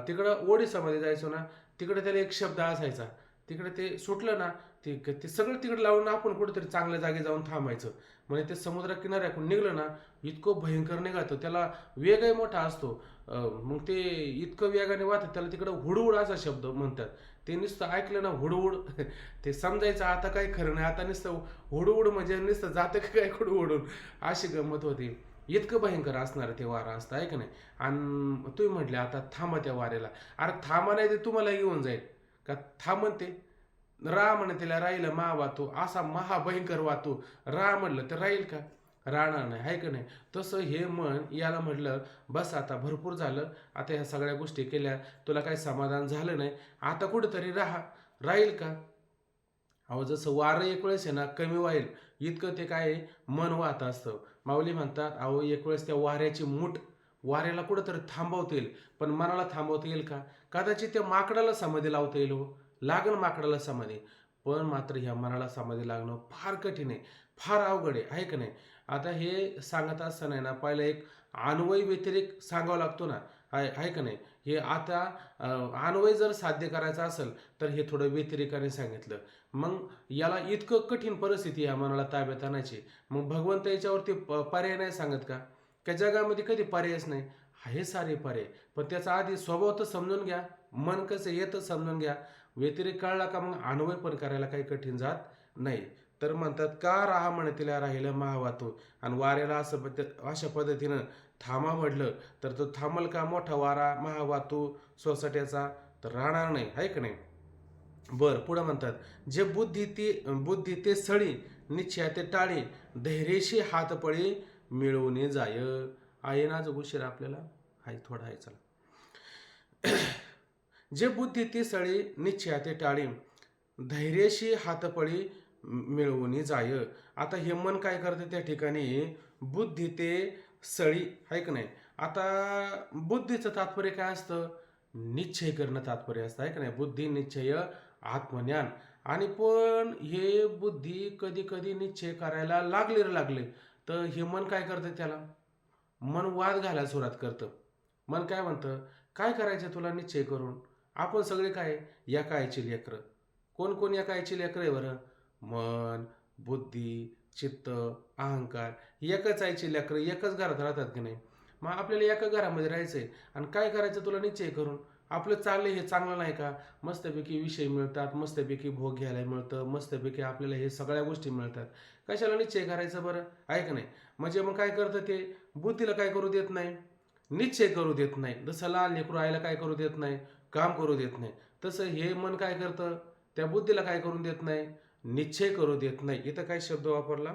तिकडं ओडिसामध्ये जायचो ना, तिकडे त्याला एक शब्द असायचा. तिकडे ते सुटलं ना, ते सगळं तिकडे लावून आपण कुठेतरी चांगल्या जागी जाऊन थांबायचं. म्हणजे ते समुद्रकिनाऱ्याकडून निघलं ना, इतकं भयंकर निघातं, त्याला वेगही मोठा असतो. मग ते इतकं वेगाने वाहतं, त्याला तिकडं हुडहुड असा शब्द म्हणतात. ते नुसतं ऐकलं ना हुडहुड ते समजायचं आता काही खरं नाही. आता नुसतं हुडहुड म्हणजे नुसतं जातं का काय हुडहुडून, अशी गंमत होती. इतकं भयंकर असणार ते वारा असतं आहे का नाही. आणि तुम्ही म्हटले आता थांबा त्या वाऱ्याला. अरे थांबा नाही ते तुम्हाला येऊन जाईल का? थांबन ते म्हणते त्याला राहिलं मा वाहतो, असा महाभयंकर वाहतो. म्हणलं तर राहील का? राहणार नाही आहे का नाही. तसं हे मन याला म्हटलं बस आता भरपूर झालं, आता ह्या सगळ्या गोष्टी केल्या, तुला काही समाधान झालं नाही, आता कुठंतरी राहील का? अहो जसं वारं एक वेळेस आहे ना कमी व्हाईल इतकं ते काय आहे, मन वाहत असतं. माऊली म्हणतात अहो एक वेळेस त्या वाऱ्याची मूठ वाऱ्याला कुठंतरी थांबवता येईल, पण मनाला थांबवता येईल का? कदाचित त्या माकडाला समाधी लावता येईल हो, लागेल माकडाला समाधी. पण मात्र ह्या मनाला समाधी लागणं फार कठीण आहे, फार अवघड आहे का नाही? आता हे सांगत असताना आहे ना पहिला एक अन्वय व्यतिरेक सांगावा लागतो ना, आहे का नाही? हे आता अन्वय जर साध्य करायचा असेल तर हे थोडं व्यतिरेकाने सांगितलं. मग याला इतकं कठीण परिस्थिती आहे मनाला ताब्यात आणायची. मग भगवंत याच्यावरती पर्याय नाही सांगत का? का जगामध्ये कधी पर्यायच नाही? आहे सारे पर्याय. पण त्याचा आधी स्वभाव तर समजून घ्या. मन कसं आहे हे तर समजून घ्या. व्यतिरेक कळला का मग अन्वय पण करायला काही कठीण जात नाही. तर म्हणतात का राहा म्हणतिला राहिलं महावातू आणि वाऱ्याला अशा पद्धतीनं थांबा म्हटलं तर तो थांबल का मोठा वारा महावातू सोसाट्याचा? तर राहणार नाही, आहे का नाही? बर पुढं म्हणतात जे बुद्धी ते सळी निश्चया ते टाळी धैर्यशी हातपळी मिळवून जाय. आहे ना जो उशीर आपल्याला हाय थोडा आहे चला. जे बुद्धी ती सळी निश्चया ते टाळी धैर्यशी हातपळी मिळवून जाय. आता हे मन काय करते त्या ठिकाणी बुद्धी ते सळी आहे का नाही? आता बुद्धीचं तात्पर्य काय असतं? निश्चय करणं तात्पर्य असतं आहे का नाही? बुद्धी निश्चय आत्मज्ञान. आणि पण हे बुद्धी कधी कधी निश्चय करायला लागले तर हे मन काय करतं त्याला? मन वाद घालायला सुरुवात करतं. मन काय म्हणतं, काय करायचं तुला निश्चय करून? आपण सगळे काय एका आईची लेकरं. कोण कोण एका आईची लेकरं आहे बरं? मन, बुद्धी, चित्त, अहंकार एकच आईची लेकरं एकच घरात राहतात की नाही? मग आपल्याला एका घरामध्ये राहायचंय आणि काय करायचं तुला निश्चय करून? आपलं चाललंय हे चांगलं नाही का? मस्तपैकी विषय मिळतात, मस्तपैकी भोग घ्यायला मिळतं, मस्तपैकी आपल्याला हे सगळ्या गोष्टी मिळतात. कशाला निश्चय करायचं बरं? आहे का नाही? म्हणजे मग काय करतं ते बुद्धीला काय करू देत नाही? निश्चय करू देत नाही. जसं लहान लेकरू आईला काय करू देत नाही? काम करू देत नाही. तसं हे मन काय करतं? त्या बुद्धीला काय करून देत नाही? निश्चय करू देत नाही. इथं काय शब्द वापरला?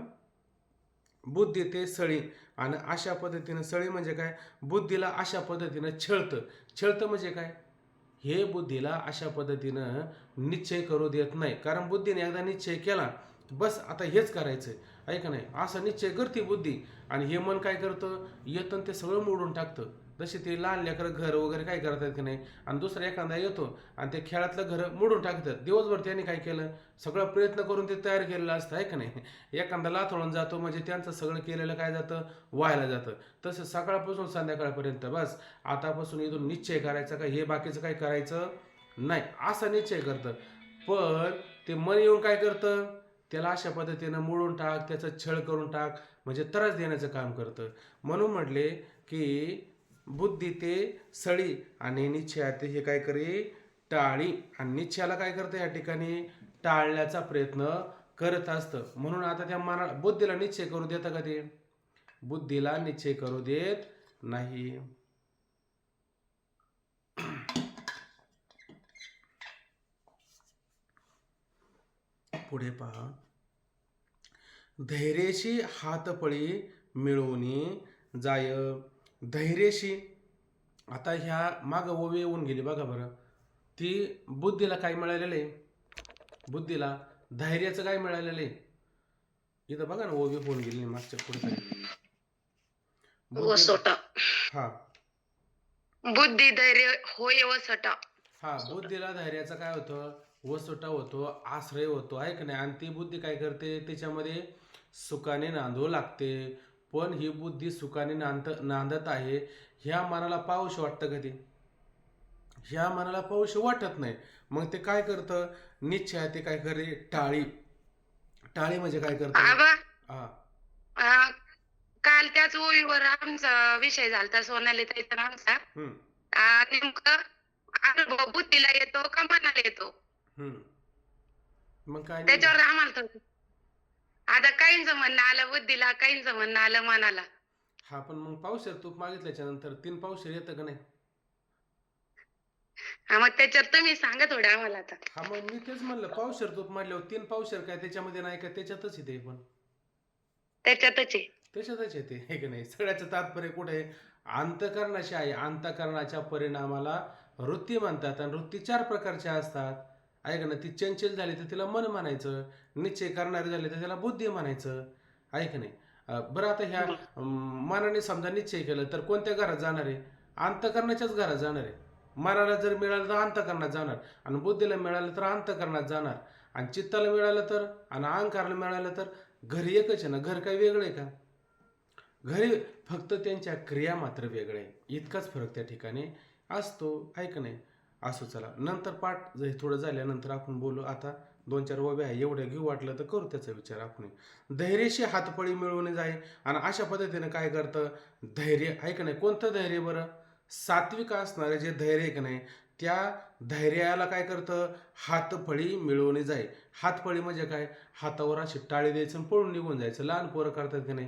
बुद्धी ते सळी. आणि अशा पद्धतीनं सळी म्हणजे काय? बुद्धीला अशा पद्धतीनं छळतं म्हणजे काय? हे बुद्धीला अशा पद्धतीनं निश्चय करू देत नाही. कारण बुद्धीने एकदा निश्चय केला बस आता हेच करायचं आहे का नाही? असा निश्चय करते बुद्धी आणि हे मन काय करतं? येतं ते सगळं मोडून टाकतं. जसे ते लहान लेकरं घर वगैरे काय करतात की नाही? आणि दुसरा एखादा येतो आणि ते खेळातलं घर मोडून टाकतात. दिवसभर त्यांनी काय केलं? सगळं प्रयत्न करून ते तयार केलेलं असतं आहे का नाही? एखादा लाथळून जातो म्हणजे त्यांचं सगळं केलेलं काय जातं? वायाला जातं. तसं सकाळपासून संध्याकाळपर्यंत बस आतापासून इथून निश्चय करायचा का हे बाकीचं काही करायचं नाही असा निश्चय करतं. पण ते मन येऊन काय करतं? त्याला अशा पद्धतीनं मोडून टाक, त्याचं छळ करून टाक म्हणजे त्रास देण्याचं काम करतं. म्हणून म्हटले की बुद्धी ते सळी आणि निश्चयात हे काय करे टाळी. आणि निश्चयाला काय करतं या ठिकाणी? टाळण्याचा प्रयत्न करत असतं. म्हणून आता त्या मनाला बुद्धीला निश्चय करू देतं का ते? बुद्धीला निश्चय करू देत नाही. पुढे पहा धैर्यशी हातपळी मिळवून जाय. धैर्यशी आता ह्या मागं ओवी येऊन गेली बघा बरं. ती बुद्धीला काय मिळालेलं आहे? बुद्धीला धैर्याचं काय मिळालेलं आहे? इथं बघा ना ओवी होऊन गेली मागच्या पुढे बुद्धीला.
वसोटा.
हा
बुद्धी धैर्य होय वसटा.
हा बुद्धीला धैर्याचं काय होतं? वसुटा होतो, आश्रय होतो आहे का नाही? आणि ती बुद्धी काय करते? त्याच्यामध्ये सुखाने नांदू लागते. पण ही बुद्धी सुखाने नांदत आहे ह्या मनाला पाऊश वाटतं कधी? ह्या मनाला पाऊश वाटत नाही. मग ते काय करतं? निश्चय ते काय करे टाळी. टाळी म्हणजे काय करतं?
आबा
हा
अं, काल त्याच ओळीवर आमचा विषय झालता सोनाली ताईचा आमचा.
हम्म
नेमकं अनुभव बुद्धीला येतो का मनाला येतो
मग काय नाही.
त्याच्यावर आम्हाला थोडं आता काहींचं म्हणणं आलं बुद्धीला, काहींचं म्हणणं आलं मनाला.
हा पण मग पावशेर तूप मागितल्याच्या नंतर 3 पावशेर येतं का नाही?
हा मग त्याच्यावर तुम्ही सांगा थोडं आम्हाला आता.
हा मग मी तेच म्हणलं पावशेर तूप मारल्यावर 3 पावशेर काय त्याच्यामध्ये नाही का? त्याच्यातच येते पण
त्याच्यातच आहे.
त्याच्यातच येते हे की नाही? सगळ्याचं तात्पर्य कुठे आहे? अंतकरणाशी आहे. अंतकरणाच्या परिणामाला वृत्ती म्हणतात आणि वृत्ती 4 प्रकारच्या असतात. आहे का ना. ती चंचल झाली तर तिला मन म्हणायचं, निश्चय करणारी झाली तर त्याला बुद्धी म्हणायचं, आहे का नाही. बरं आता ह्या मनाने समजा निश्चय केलं तर कोणत्या घरात जाणार आहे? अंतःकरणाच्याच घरात जाणार आहे. मनाला जर मिळालं तर अंतःकरणात जाणार, आणि बुद्धीला मिळालं तर अंतःकरणात जाणार, आणि चित्ताला मिळालं तर, आणि अहंकाराला मिळालं तर. घरी एकच आहे ना, घर काही वेगळं आहे का? घरी फक्त त्यांच्या क्रिया मात्र वेगळ्या आहे, इतकाच फरक त्या ठिकाणी असतो, आहे का नाही. असो, चला नंतर पाठ जर थोडं झाल्यानंतर आपण बोलू. आता 2-4 ओव्या आहे, एवढं घेऊ वाटलं तर करू त्याचा विचार आपण. धैर्यशी हातपळी मिळवून जाईल, आणि अशा पद्धतीने काय करतं धैर्य, आहे का नाही. कोणतं धैर्य बरं? सात्विक असणारे जे धैर्य आहे का नाही, त्या धैर्याला काय करतं, हातपळी मिळवून जाईल. हातपळी म्हणजे काय? हातावर अशी टाळी द्यायचं आणि पळून निघून जायचं. लहान पोरं करतात का नाही,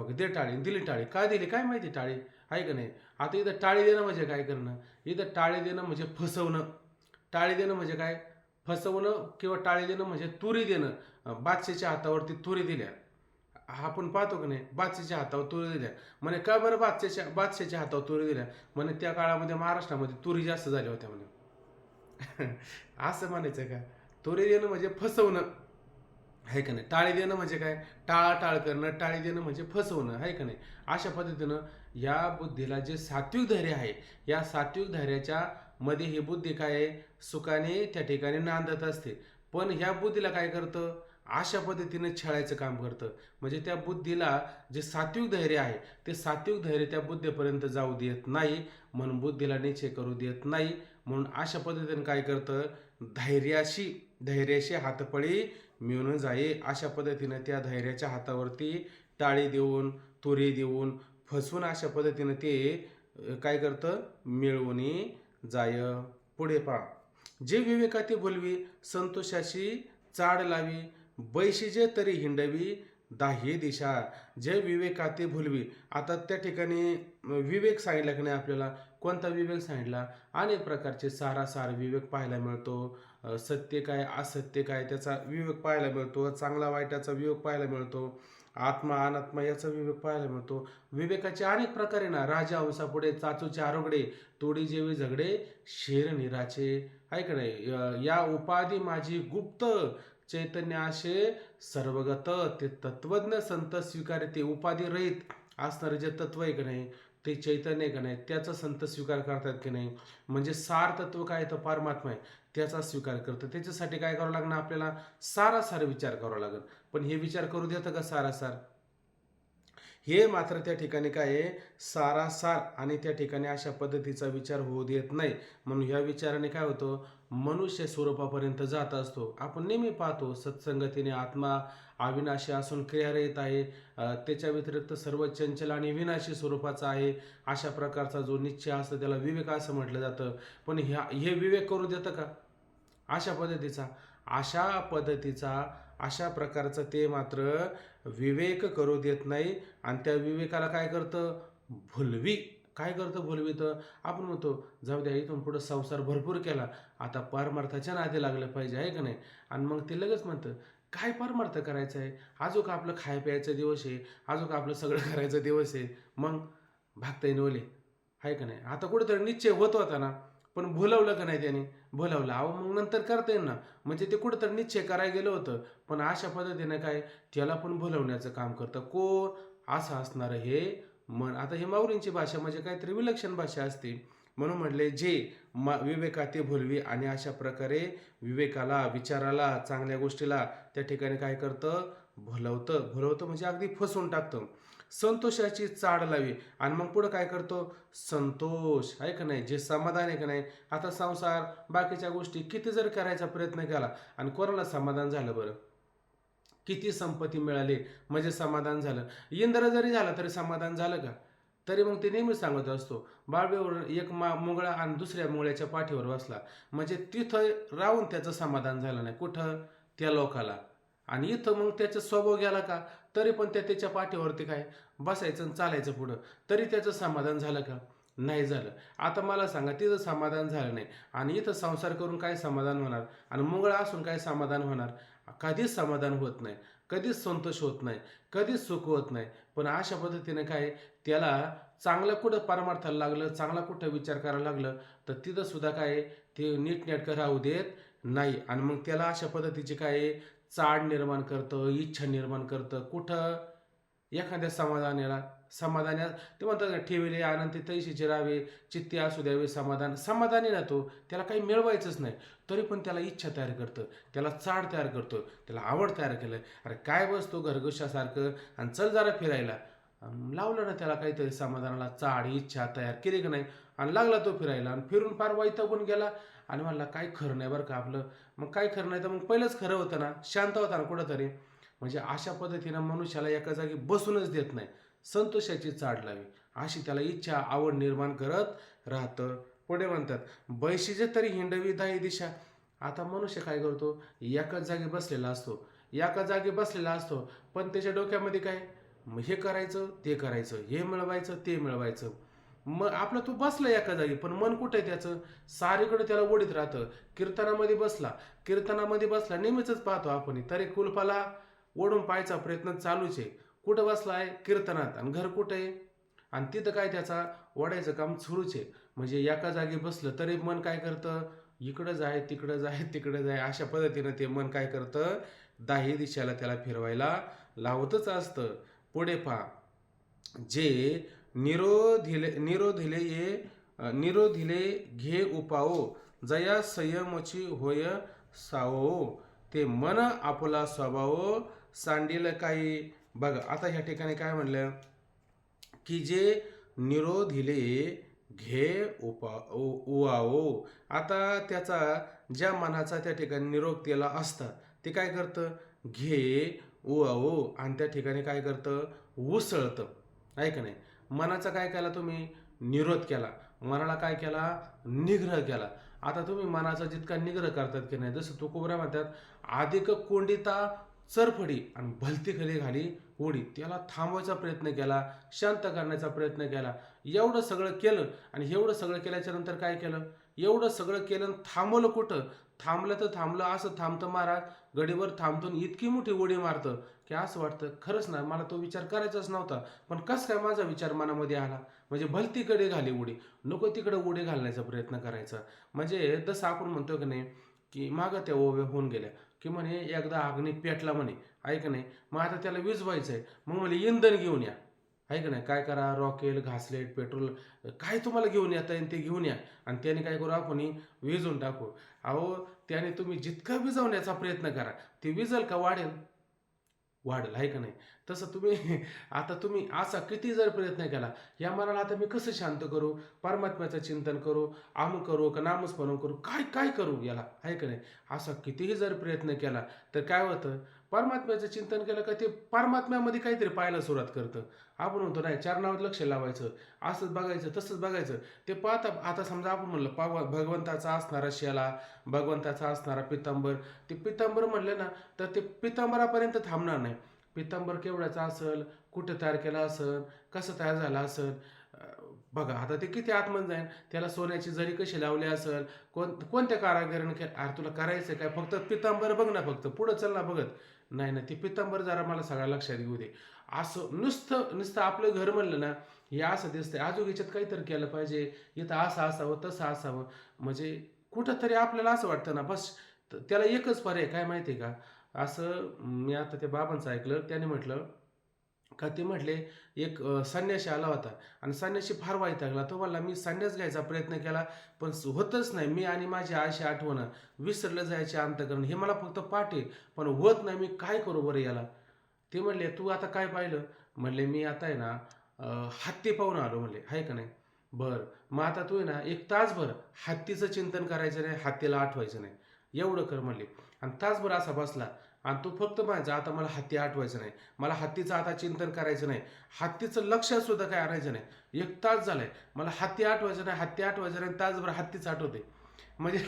दे टाळी, दिली टाळी, का दिली काय माहिती टाळी, आहे का नाही. आता इथं टाळी देणं म्हणजे काय करणं? इथं टाळी देणं म्हणजे फसवणं. टाळी देणं म्हणजे काय? फसवणं. किंवा टाळी देणं म्हणजे तुरी देणं. बादशाच्या हातावरती तुरी दिल्या, आपण पाहतो की नाही, बादशाच्या हातावर तुरी दिल्या. म्हणे का बरं बादशाच्या हातावर तुरी दिल्या? म्हणे त्या काळामध्ये महाराष्ट्रामध्ये तुरी जास्त झाल्या होत्या म्हणे. असं म्हणायचं का? तुरी देणं म्हणजे फसवणं, आहे का नाही. टाळी देणं म्हणजे काय? टाळाटाळ करणं. टाळी देणं म्हणजे फसवणं, आहे का नाही. अशा पद्धतीनं या बुद्धीला जे सात्विक धैर्य आहे, या सात्विक धैर्याच्या मध्ये ही बुद्धी काय आहे, सुखाने त्या ठिकाणी नांदत असते. पण ह्या बुद्धीला काय करतं, अशा पद्धतीने छळायचं काम करतं. म्हणजे त्या बुद्धीला जे सात्विक धैर्य आहे, ते सात्विक धैर्य त्या बुद्धीपर्यंत जाऊ देत नाही, म्हणून बुद्धीला निश्चय करू देत नाही. म्हणून अशा पद्धतीने काय करतं, धैर्याशी हातपळी मिळून जाई. अशा पद्धतीने त्या धैर्याच्या हातावरती टाळी देऊन, तुरी देऊन, फसवून अशा पद्धतीने ते काय करतं, मिळवून जाय. पुढे पहा. जे विवेकाती बोलवी, संतोषाशी चाड लावी, बैशीजे तरी हिंडवी, दाही दिशा. जे विवेकाती भुलवी. आता त्या ठिकाणी विवेक सांगितला की नाही आपल्याला. कोणता विवेक सांगितला? अनेक प्रकारचे सारासार विवेक पाहायला मिळतो. सत्य काय असत्य काय त्याचा विवेक पाहायला मिळतो. चांगला वाईटाचा विवेक पाहायला मिळतो. आत्मा अनात्मा याचा विवेक पाहायला मिळतो. विवेकाचे अनेक प्रकार आहे ना. राजहंसापुढे चाचूचे आरोगडे, तोडी जेवी झगडे शेर निराचे, आहे का नाही. या उपाधी माझी गुप्त, चैतन्य असे सर्वगत. ते तत्वज्ञ संत स्वीकारे. उपाधी रहित असणारे जे तत्व आहे का नाही, ते चैतन्य आहे का नाही, त्याचा संत स्वीकार करतात की नाही. म्हणजे सार तत्व काय तर परमात्मा आहे, त्याचा स्वीकार करतं. त्याच्यासाठी काय करावं लागणार आपल्याला? सारासार विचार करावा लागेल. पण हे विचार करू देतं का सारासार? हे मात्र त्या ठिकाणी काय आहे, सारासार आणि त्या ठिकाणी अशा पद्धतीचा विचार होऊ देत नाही. म्हणून ह्या विचाराने काय होतं, मनुष्य स्वरूपापर्यंत जात असतो. आपण नेहमी पाहतो सत्संगतीने आत्मा अविनाशी असून क्रियारहित आहे, त्याच्या व्यतिरिक्त सर्व चंचल आणि विनाशी स्वरूपाचा आहे. अशा प्रकारचा जो निश्चय असतो त्याला विवेक असं म्हटलं जातं. पण हे विवेक करू देतं का अशा पद्धतीचा अशा प्रकारचं ते मात्र विवेक करू देत नाही. आणि त्या विवेकाला काय करतं, भुलवी. काय करतं भुलवितं? आपण म्हणतो जाऊ द्या, इथून पुढं संसार भरपूर केला, आता परमार्थाच्या नादी लागलं पाहिजे, आहे का नाही. आणि मग ते लगेच म्हणतं काय परमार्थ करायचा आहे, अजून आपलं खाय प्यायचा दिवस आहे, अजून आपलं सगळं करायचा दिवस आहे. मग भागता येईन ओले, आहे का नाही. आता कुठेतरी निश्चय होत होता ना, पण भुलवलं का नाही त्याने? भुलवलं. अहो मग नंतर करता येईल ना. म्हणजे ते कुठेतरी निश्चय करायला गेलं होतं, पण अशा पद्धतीने काय त्याला पण भुलवण्याचं काम करतं. कोण? असं असणारं हे मन. आता ही माऊलींची भाषा म्हणजे काहीतरी विलक्षण भाषा असते. म्हणून म्हटले जे विवेकाते भुलवी. आणि अशा प्रकारे विवेकाला, विचाराला, चांगल्या गोष्टीला त्या ठिकाणी काय करतं, भुलवतं म्हणजे अगदी फसवून टाकतं. संतोषाची चाड लावी. आणि मग पुढं काय करतो, संतोष, आहे का नाही, जे समाधान आहे का नाही. आता संसार बाकीच्या गोष्टी किती जर करायचा प्रयत्न केला आणि कोणाला समाधान झालं बरं? किती संपत्ती मिळाली म्हणजे समाधान झालं? इंद्र जरी झाला तरी समाधान झालं का? तरी मग ते नेहमीच सांगत असतो, बाळवेवर एक मुंगळा आणि दुसऱ्या मुंगळ्याच्या पाठीवर बसला, म्हणजे तिथं राहून त्याचं समाधान झालं नाही. कुठं? त्या लोकाला. आणि इथं मग त्याचा स्वभाव गेला का, तरी पण त्याच्या पाठीवरती काय बसायचं आणि चालायचं पुढं, तरी त्याचं समाधान झालं का? नाही झालं. आता मला सांगा, तिथं समाधान झालं नाही आणि इथं संसार करून काय समाधान होणार, आणि मुंगळा असून काय समाधान होणार? कधीच समाधान होत नाही, कधीच संतोष होत नाही, कधीच सुख होत नाही. पण अशा पद्धतीने काय त्याला चांगलं कुठं परमार्थाला लागलं, चांगला कुठं विचार करायला लागलं, तर तिथं सुद्धा काय ते नीटनेटकं राहू देत नाही. आणि मग त्याला अशा पद्धतीचे काय आहे, चाड निर्माण करतं, इच्छा निर्माण करतं. कुठं? एखाद्या समाधानी ते म्हणतात ना, ठेविले आनंदी तैशीचे राहावे, चित्ती असू द्यावे समाधान. समाधानी ना तो, त्याला काही मिळवायचंच नाही. तरी पण त्याला इच्छा तयार करतं, त्याला चाड तयार करतो, त्याला आवड तयार केलं. अरे काय बसतो घरगुशासारखं आणि चल जरा फिरायला. लावलं ना त्याला काहीतरी समाधानाला चाड, इच्छा तयार केली की नाही आणि लागला तो फिरायला आणि फिरून फार वैतागून गेला आणि म्हणला काय खरं नाही बरं का आपलं. मग काय खरं नाही तर मग पहिलंच खरं होतं ना, शांत होता ना कुठंतरी. म्हणजे अशा पद्धतीनं मनुष्याला एका जागी बसूनच देत नाही, संतोषाची चाड लावी, अशी त्याला इच्छा आवड निर्माण करत राहतं. पुढे म्हणतात, बैशीजे तरी हिंडवी दाही दिशा. आता मनुष्य काय करतो, एकाच जागी बसलेला असतो, एका जागी बसलेला असतो, पण त्याच्या डोक्यामध्ये काय, हे करायचं ते करायचं, हे मिळवायचं ते मिळवायचं. मग आपलं तो बसला एका जागी, पण मन कुठं आहे त्याचं, सारीकडे त्याला ओढीत राहतं. कीर्तनामध्ये बसला नेहमीच पाहतो आपण, तरी कुलपाला ओढून पाहायचा प्रयत्न चालूच आहे. कुठं बसलाय, कीर्तनात, आणि घर कुठं आहे, आणि तिथं काय त्याचा ओढायचं काम सुरूच आहे. म्हणजे एका जागी बसलं तरी मन काय करतं, इकडं जाय तिकडं जाय तिकडं जाय, अशा पद्धतीनं ते मन काय करतं, दाही दिशेला त्याला फिरवायला लावतच असतं. पुढे पहा, जे निरोधिले घे उपाओ, जया संयमची होय सावो, ते मन आपला स्वभाव सांडील काही. बघा आता ह्या ठिकाणी काय म्हणलं, की जे निरोधिले घे उआओ. आता त्याचा, ज्या मनाचा त्या ठिकाणी निरोध केला असता, ते काय करतं, घे उआओ, आणि त्या ठिकाणी काय करतं, उसळतं. आहे का नाही. मनाचा काय केला तुम्ही, निरोध केला, मनाला काय केला, निग्रह केला. आता तुम्ही मनाचा जितका निग्रह करतात की नाही, जसं तुकोबरा म्हणतात, अधिक कोंडिता चरफडी आणि भलती खाली घाली उडी. त्याला थांबवायचा प्रयत्न केला, शांत करण्याचा प्रयत्न केला, एवढं सगळं केलं. आणि एवढं सगळं केल्याच्या नंतर काय केलं, एवढं सगळं केलं आणि थांबवलं कुठं, थांबलं तर थांबलं असं थांबतं महाराज, गडीवर थांबतो इतकी मोठी उडी मारतं की असं वाटतं खरंच ना, मला तो विचार करायचाच नव्हता, पण कसं काय माझा विचार मनामध्ये आला. म्हणजे भलतीकडे घाली उडी, नको तिकडे उडी घालण्याचा प्रयत्न करायचा. म्हणजे जसं आपण म्हणतो की नाही, की मागं त्या ओव्या होऊन गेल्या, की म्हणे एकदा अग्नी पेटला म्हणे, ऐक नाही, मग आता त्याला विझवायचं आहे, मग म्हणे इंधन घेऊन या. आहे का नाही, काय करा, रॉकेल, घासलेट, पेट्रोल, काय तुम्हाला घेऊन येता येईल ते घेऊन या, आणि त्याने काय करू, आपण विझून टाकू. अहो, त्याने तुम्ही जितका विझवण्याचा प्रयत्न करा, ते विझल का वाढेल, वाढेल. आहे का नाही. तसं तुम्ही आता तुम्ही असा किती जर प्रयत्न केला, या मनाला आता मी कसं शांत करू, परमात्म्याचं चिंतन करू, आम करू का नामस्मरण करू, काय काय करू याला, आहे का नाही, असा कितीही जर प्रयत्न केला तर काय होतं, परमात्म्याचं चिंतन केलं का ते परमात्म्यामध्ये काहीतरी पाहायला सुरुवात करतं. आपण म्हणतो नाही, चरणावर लक्ष लावायचं, असंच बघायचं तसंच बघायचं. ते पाहता, आता समजा आपण म्हणलं भगवंताचा असणारा शेला, भगवंताचा असणारा पितांबर, ते पितांबर म्हणले ना, तर ते पितांबरापर्यंत थांबणार नाही. पितांबर केवढ्याचा असेल, कुठं तयार केला असेल, कसं तयार झाला असेल, बघा आता ते किती आतमध्ये जाईल, त्याला सोन्याची जरी कशी लावली असेल, कोणत्या कारागिराने अरे तुला करायचं काय, फक्त पितांबर बघ ना, फक्त पुढं चल ना बघत नाही ना, ते पितांबर जरा मला सगळ्या लक्षात घेऊ दे. असं नुसतं नुसतं आपलं घर म्हणलं ना, हे असं दिसतंय, अजून याच्यात काहीतरी केलं पाहिजे, इथं असं असावं तसं असावं. म्हणजे कुठंतरी आपल्याला असं वाटतं ना, बस त्याला एकच पर्याय काय माहिती आहे का. असं मी आता त्या बाबांचं ऐकलं, त्याने म्हटलं का, ते म्हटले एक संन्यासी आला होता आणि संन्यासी फार वैतागला. तो म्हणला, मी संन्यास घ्यायचा प्रयत्न केला, पण होतच नाही. मी आणि माझी आशी आठवणं, विसरलं जायचे अंतःकरण, हे मला फक्त पाठ आहे, पण होत नाही. मी काय करू बरं याला. ते म्हणले, तू आता काय पाहिलं. म्हणले, मी आता आहे ना, हत्ती पाहून आलो. म्हणले, आहे का नाही. बरं, मग आता तू आहे ना, एक तासभर हत्तीचं चिंतन करायचं नाही, हत्तीला आठवायचं नाही, एवढं कर म्हणले. आणि तासभर असा बसला आणि तू फक्त म्हणायचं, आता मला हत्ती आठवायचं नाही, मला हत्तीचं आता चिंतन करायचं नाही, हत्तीचं लक्षात सुद्धा काय आणायचं नाही. एक तास झालाय, मला हत्ती आठवायचं नाही, हत्ती आठवायचं नाही, तासभर हत्तीच आठवते. म्हणजे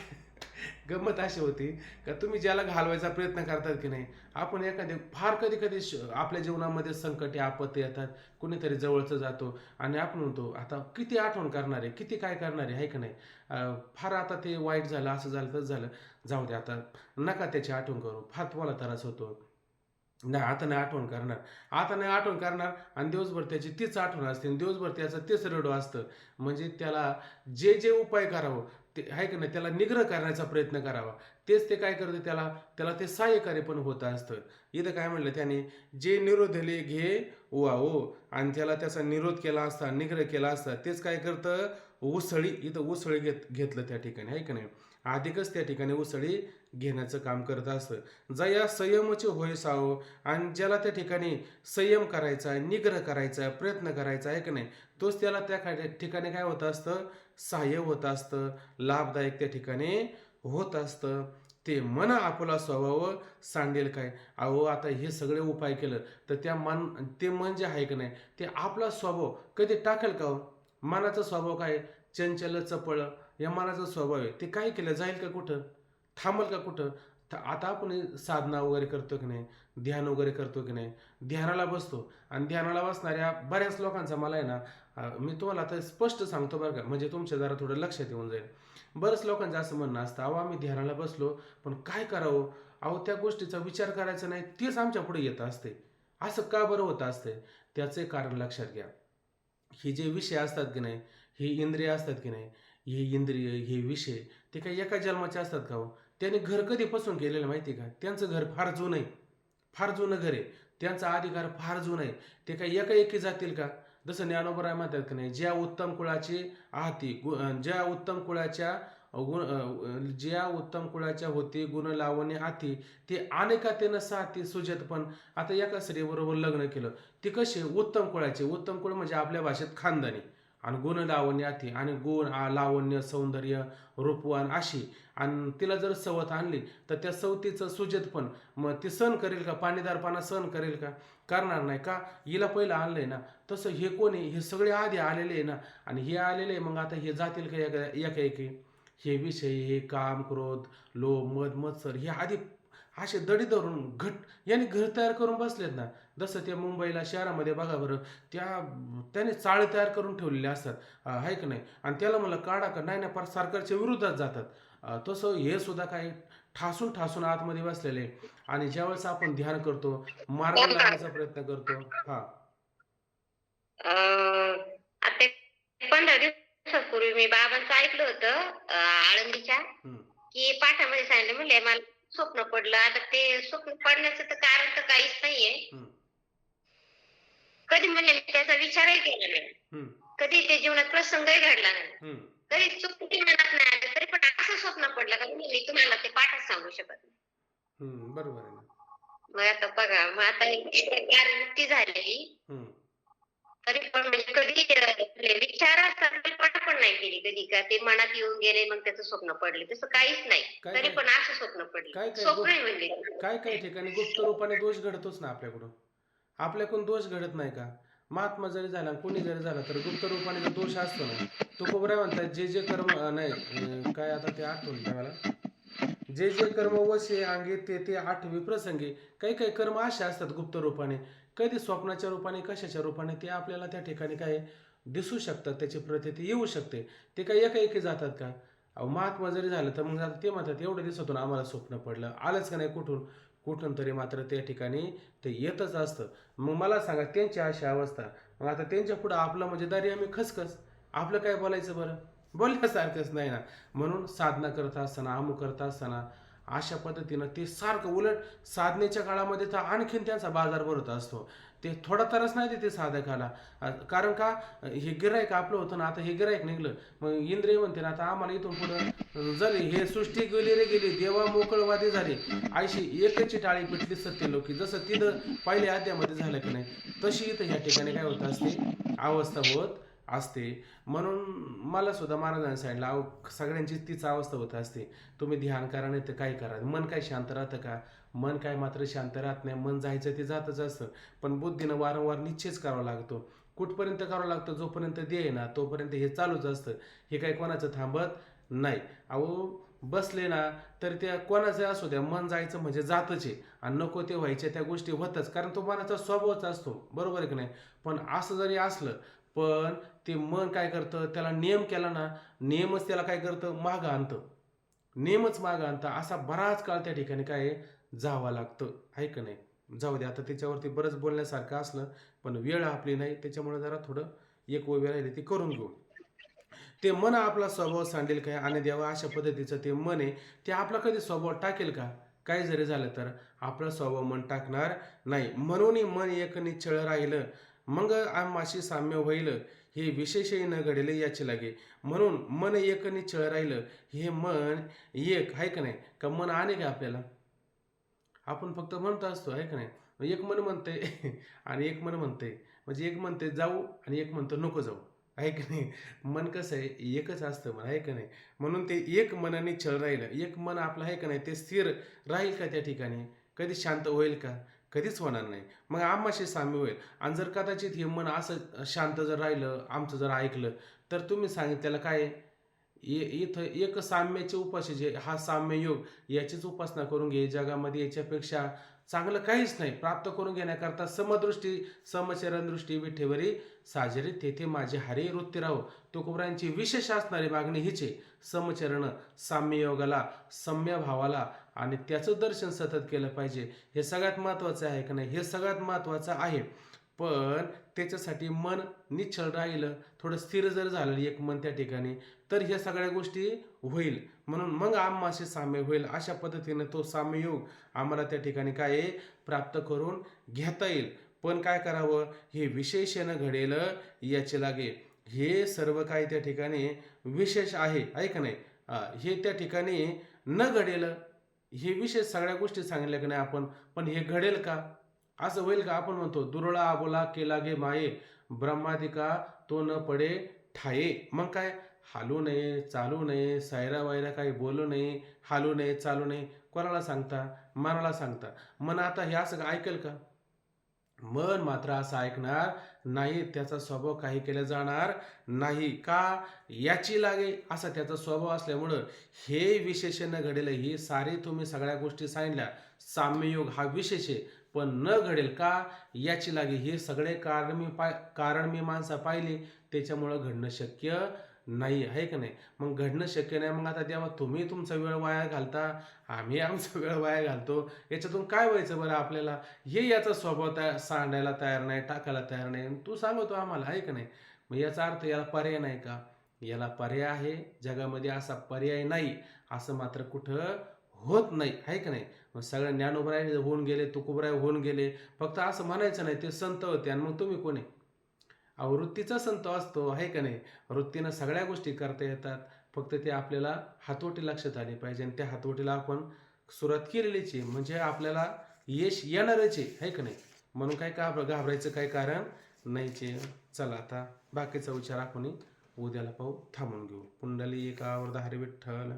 गंमत अशी होती का, तुम्ही ज्याला घालवायचा प्रयत्न करतात की नाही, आपण एखादे फार कधी कधी आपल्या जीवनामध्ये संकटे आपत्ती येतात, कुणीतरी जवळचं जातो आणि आपण म्हणतो आता किती आठवण करणार आहे, किती काय करणार आहे का नाही. फार आता ते वाईट झालं, असं झालं तसं झालं, जाऊ दे आता, नका त्याची आठवण करू, फार तुम्हाला त्रास होतो. नाही, आता नाही आठवण करणार, आता नाही आठवण करणार, आणि दिवसभर त्याची तीच आठवण असते आणि दिवसभर त्याचं तेच रडू असतं. म्हणजे त्याला जे जे उपाय करावं ते आहे का नाही, त्याला निग्रह करण्याचा प्रयत्न करावा. तेच ते काय करते, त्याला त्याला ते सहाय्यकारी पण होत असतं. इथं काय म्हणलं त्याने, जे निरोधले घे ओ आणि त्याला त्याचा निरोध केला असता, निग्रह केला असता, तेच काय करतं, उसळी, इथं उसळी घेतलं त्या ठिकाणी, आहे का नाही, अधिकच त्या ठिकाणी उसळी घेण्याचं काम करत असतं. जया संयमचे होय सावो, आणि ज्याला त्या ठिकाणी संयम करायचा आहे, निग्रह करायचा आहे, प्रयत्न करायचा आहे का नाही, तोच त्याला त्या ठिकाणी काय होत असतं, सहाय्य होत असतं, लाभदायक त्या ठिकाणी होत असतं. ते मन आपुला स्वभाव सांडेल काय. अहो आता हे सगळे उपाय केलं तर ते मन जे आहे का नाही, ते आपला स्वभाव कधी टाकेल का हो? मनाचा स्वभाव काय, चंचल चपळ, या मनाचा स्वभाव आहे, ते काय केलं जाईल का कुठं, थांबल का कुठं. आता आपण साधना वगैरे करतो की नाही, ध्यान वगैरे करतो की नाही, ध्यानाला बसतो, आणि ध्यानाला बसणाऱ्या बऱ्याच लोकांचा मला आहे ना, मी तुम्हाला आता स्पष्ट सांगतो बरं का, म्हणजे तुमच्या जरा थोडं लक्षात येऊन जाईल. बरंच लोकांचं असं म्हणणं असतं, अहो आम्ही ध्यानाला बसलो पण काय करावं, अहो त्या गोष्टीचा विचार करायचा नाही, तेच आमच्या पुढे येत असते. असं का बरं होत असते, त्याचे कारण लक्षात घ्या. हे जे विषय असतात की नाही, हे इंद्रिय असतात की नाही, हे इंद्रिय, हे विषय, ते काही एका जन्माचे असतात का हो? त्याने घर कधीपासून केलेलं माहिती आहे का, त्यांचं घर फार जुनं आहे, फार जुनं घर आहे, त्यांचा अधिकार फार जुना आहे. ते काही एकाएकी जातील का? जसं ज्ञानोबराय म्हणतात की नाही, ज्या उत्तम कुळाची आहाती ज्या उत्तम कुळाच्या ज्या उत्तम कुळाच्या होती गुण लावणे हाती, ते अनेकातेनं साथी सुजत. पण आता एका स्त्रीबरोबर लग्न केलं, ती कशी उत्तम कुळाची, उत्तम कुळ म्हणजे आपल्या भाषेत खानदानी, आणि गुण लावण्य अति, आणि गुण लावण्य सौंदर्य रूपवान अशी, आणि तिला जर सवत आणली तर त्या सवतीचं सुजत पण, मग ती सहन करेल का, पाणीदारपणा सहन करेल का, करणार नाही का. हिला पहिलं आणलंय ना, तसं हे कोणी, हे सगळे आधी आलेले आहे ना, आणि हे आलेले आहे, मग आता हे जातील का एका हे विषय, हे काम क्रोध लोभ मद मत्सर, हे आधी असे दडी धरून याने घर तयार करून बसलेत ना. जसं ते मुंबईला शहरामध्ये बघा बरं, त्याने चाळे तयार करून ठेवलेले असतात, आहे का नाही, आणि त्याला म्हणलं काढा का, नाही नाही, फार सरकारच्या विरोधात जातात. तसं हे सुद्धा काही ठासून ठासून आतमध्ये बसलेले. आणि ज्यावेळेस आपण ध्यान करतो, मार्ग
हो का?
लावण्याचा प्रयत्न करतो. हा.
आता 15 दिवसापूर्वी मी बाबांचं ऐकलं होतं, आळंदीच्या,
हम्म,
की पाठामध्ये सांगितलं, म्हणले मला स्वप्न पडलं. आता ते स्वप्न पडण्याचं तर कारण तर काहीच नाहीये.
हम्म,
कधी म्हणले मी त्याचा विचारही केला नाही.
हम्म,
कधी ते जीवनात प्रसंगही घडला नाही.
हम्म,
कधी चूक मनात नाही आली, तरी पण असं स्वप्न पडलं का मी तुम्हाला ते पाठच सांगू शकत नाही.
बरोबर आहे ना.
मग आता बघा, मग आता मुक्ती झालेली,
हम्म.
तरी पण म्हणजे कधी विचारात कल्पना पण नाही केली कधी का ते मनात येऊन गेले मग त्याचं स्वप्न पडले, तसं काहीच नाही.
काय
तरी
काय
पण असं स्वप्न पडले,
काय काय
स्वप्न आहे म्हणजे.
काय काय ठिकाणी गुप्त रूपाने दोष घडतोच ना आपल्याकडून. आपल्याकडून दोष घडत नाही का. महात्मा जरी झाला, कोणी जरी झाला, तर गुप्त रूपाने जो दोष असतो ना, तो कोबरा म्हणतात, जे जे कर्म नाही, काय आता ते आठवण द्या मला, जे जे कर्म वसे अंगे ते ते आठवी प्रसंगी. काही काही कर्म असे असतात गुप्त रूपाने, कधी स्वप्नाच्या रूपाने, कशाच्या रूपाने, ते आपल्याला त्या ठिकाणी काय दिसू शकतात, त्याची प्रतीती येऊ शकते. ते काही एकाएकी जातात का. अहो महात्मा जरी झालं तर मग आता ते म्हणतात, एवढ्या दिवसातून आम्हाला स्वप्न पडलं, आलंच का नाही कुठून कुठून तरी, मात्र त्या ठिकाणी ते येतच असतं. मग मला सांगा, त्यांची अशी अवस्था, मग आता त्यांच्या पुढं आपलं म्हणजे दारी आम्ही खसखस, आपलं काय बोलायचं बरं, बोलण्यासारखंच नाही ना. म्हणून साधना करत असताना, अमुक करत असताना अशा पद्धतीनं ते सारखं, उलट साधनेच्या काळामध्ये तर आणखीन त्यांचा बाजार भरत असतो. ते थोडा तरच नाही देते साधकाला. कारण का, हे गिरायक आपलं होतं ना, आता हे गिरायक निघलं, मग इंद्रिय म्हणते ना, आता आम्हाला इथून पुढं झाली, हे सृष्टी गेली रे गेली, देवा मोकळवादी झाली, आयशी एकची टाळी पिटली सत्य लोकी. जसं तिथं पहिल्या अध्यामध्ये झालं की नाही, तशी इथं ह्या ठिकाणी काय होत असते, अवस्था होत असते. म्हणून मला सुद्धा महाराजांनी सांगितलं, अहो सगळ्यांची तीच अवस्था होत असते. तुम्ही ध्यान करा नाही तर काय करा, मन काय शांत राहतं का, मन काय मात्र शांत राहत नाही. मन जायचं ते जातच असतं, पण बुद्धीनं वारंवार निश्चयच करावा लागतो. कुठपर्यंत करावं लागतं, जोपर्यंत देह ना तोपर्यंत हे चालूच असतं. हे काही कोणाचं थांबत नाही. अहो बसले ना, तर त्या कोणाचं असू द्या, मन जायचं म्हणजे जातच आहे, आणि नको ते व्हायच्या त्या गोष्टी होतच, कारण तो मनाचा स्वभावच असतो, बरोबर आहे की नाही. पण असं जरी असलं, पण ते मन काय करतं, त्याला नियम केला ना, नियमच त्याला काय करतं, मागं आणतं, नेमच मागं आणता. असा बराच काळ त्या ठिकाणी काय जावं लागतं, आहे का नाही. जाऊ दे, आता त्याच्यावरती बरंच बोलण्यासारखं असलं, पण वेळ आपली नाही, त्याच्यामुळे जरा थोडं एक वेळ राहिली ती करून घेऊ. ते मन आपला स्वभाव सांडेल काय? आणि देवा अशा पद्धतीचं ते मन आहे ते आपला कधी स्वभाव टाकेल का? काय जरी झालं तर आपला स्वभाव मन टाकणार नाही. म्हणून मन एक निश्चळ राहिलं मग आम्हाशी साम्य होईल, हे विशेषही न घडेल याची लागे. म्हणून मन एक निश्चळ राहिलं, हे मन एक आहे का नाही? का मन आणि का आपल्याला? आपण फक्त म्हणत असतो आहे का नाही? एक मन म्हणतंय आणि एक मन म्हणतंय, म्हणजे एक म्हणते जाऊ आणि एक म्हणतो नको जाऊ, आहे का नाही? मन कसं आहे, एकच असतं मन, आहे का नाही? म्हणून ते एक मनाने छळ राहिलं, एक मन आपलं आहे का नाही, ते स्थिर राहील का त्या ठिकाणी? कधी शांत होईल का? कधीच होणार नाही. मग आम्हाशी साम्य होईल. आणि जर कदाचित हे मन असं शांत जर राहिलं, आमचं जर ऐकलं, तर तुम्ही सांगितलेलं काय आहे? इथं एक साम्याचे उपाशी जे हा साम्य योग याचीच उपासना करून घे. जगामध्ये याच्यापेक्षा चांगलं काहीच नाही. प्राप्त करून घेण्याकरता समदृष्टी समचरणदृष्टी विठेवरी साजरी तेथे माझे हरे वृत्ती राहो. तुकोबरायांची विशेष असणारी मागणी हीच आहे. समचरण, साम्य योगाला, सम्य भावाला आणि त्याचं दर्शन सतत केलं पाहिजे. हे सगळ्यात महत्त्वाचं आहे का नाही? हे सगळ्यात महत्त्वाचं आहे. पण त्याच्यासाठी मन निश्चळ राहिलं, थोडं स्थिर जर झालं एक मन त्या ठिकाणी, तर ह्या सगळ्या गोष्टी होईल. म्हणून मग आम्हाशी साम्य होईल. अशा पद्धतीनं तो साम्ययोग आम्हाला त्या ठिकाणी काय आहे? प्राप्त करून घेता येईल. पण काय करावं? हे विशेषण घडेल याचे लागे. हे सर्व काही त्या ठिकाणी विशेष आहे का नाही? हे त्या ठिकाणी न घडेल, हे विशेष सगळ्या गोष्टी सांगितल्या की नाही आपण, पण हे घडेल का? असं होईल का? आपण म्हणतो दुर्ळा आबोला केला गे माये, ब्रह्मादिका तो न पडे ठाये. मग काय? हालू नये, चालू नये, सायरा वायरा काही बोलू नये, हालू नये, चालू नये. कोणाला सांगता? मनाला सांगता. मन आता हे असं ऐकेल का? मन मात्र असं ऐकणार नाही. त्याचा स्वभाव काही केला जाणार नाही. का? याची लागे असा त्याचा स्वभाव असल्यामुळं हे विशेषण घडेल. ही सारी तुम्ही सगळ्या गोष्टी सांगितल्या. साम्ययोग हा विशेष आहे, पण न घडेल का? याची लागे. हे सगळे कारण मी माणसा पाहिली, त्याच्यामुळं घडणं शक्य नाही, आहे का नाही? मग घडणं शक्य नाही. मग आता तेव्हा तुम्ही तुमचा वेळ वाया घालता, आम्ही आमचा वेळ वाया घालतो. याच्यातून काय व्हायचं बरं आपल्याला? हे याचा स्वभाव सांडायला तयार नाही, टाकायला तयार नाही. तू सांगतो आम्हाला, आहे का नाही? मग याचा अर्थ याला पर्याय नाही का? याला पर्याय आहे. जगामध्ये असा पर्याय नाही असं मात्र कुठं होत नाही, आहे का नाही? मग सगळे ज्ञानोबराय होऊन गेले, तुकोबराय होऊन गेले. फक्त असं म्हणायचं नाही ते संत होते आणि मग तुम्ही कोण आहे? अहो वृत्तीचा संत असतो, आहे का नाही? वृत्तीनं सगळ्या गोष्टी करता येतात. फक्त ते आपल्याला हातोटी लक्षात आली पाहिजे आणि त्या हातोटीला आपण सुरुवात केलेलीच आहे. म्हणजे आपल्याला यश येणारच आहे का नाही? म्हणून काय घाबरायचं काही कारण नाहीच आहे. चला आता बाकीचा विचार आपण उद्याला पाहू. थांबून घेऊ. पुंडलिकावरद हरी विठ्ठल,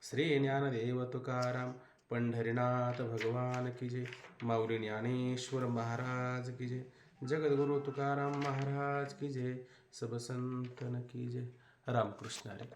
श्री ज्ञानदेव तुकाराम, पंढरीनाथ भगवान की जय, माऊली ज्ञानेश्वर महाराज की जय, जगद्गुरु तुकाराम महाराज की जय, सब संतन की जय. रामकृष्ण हरी.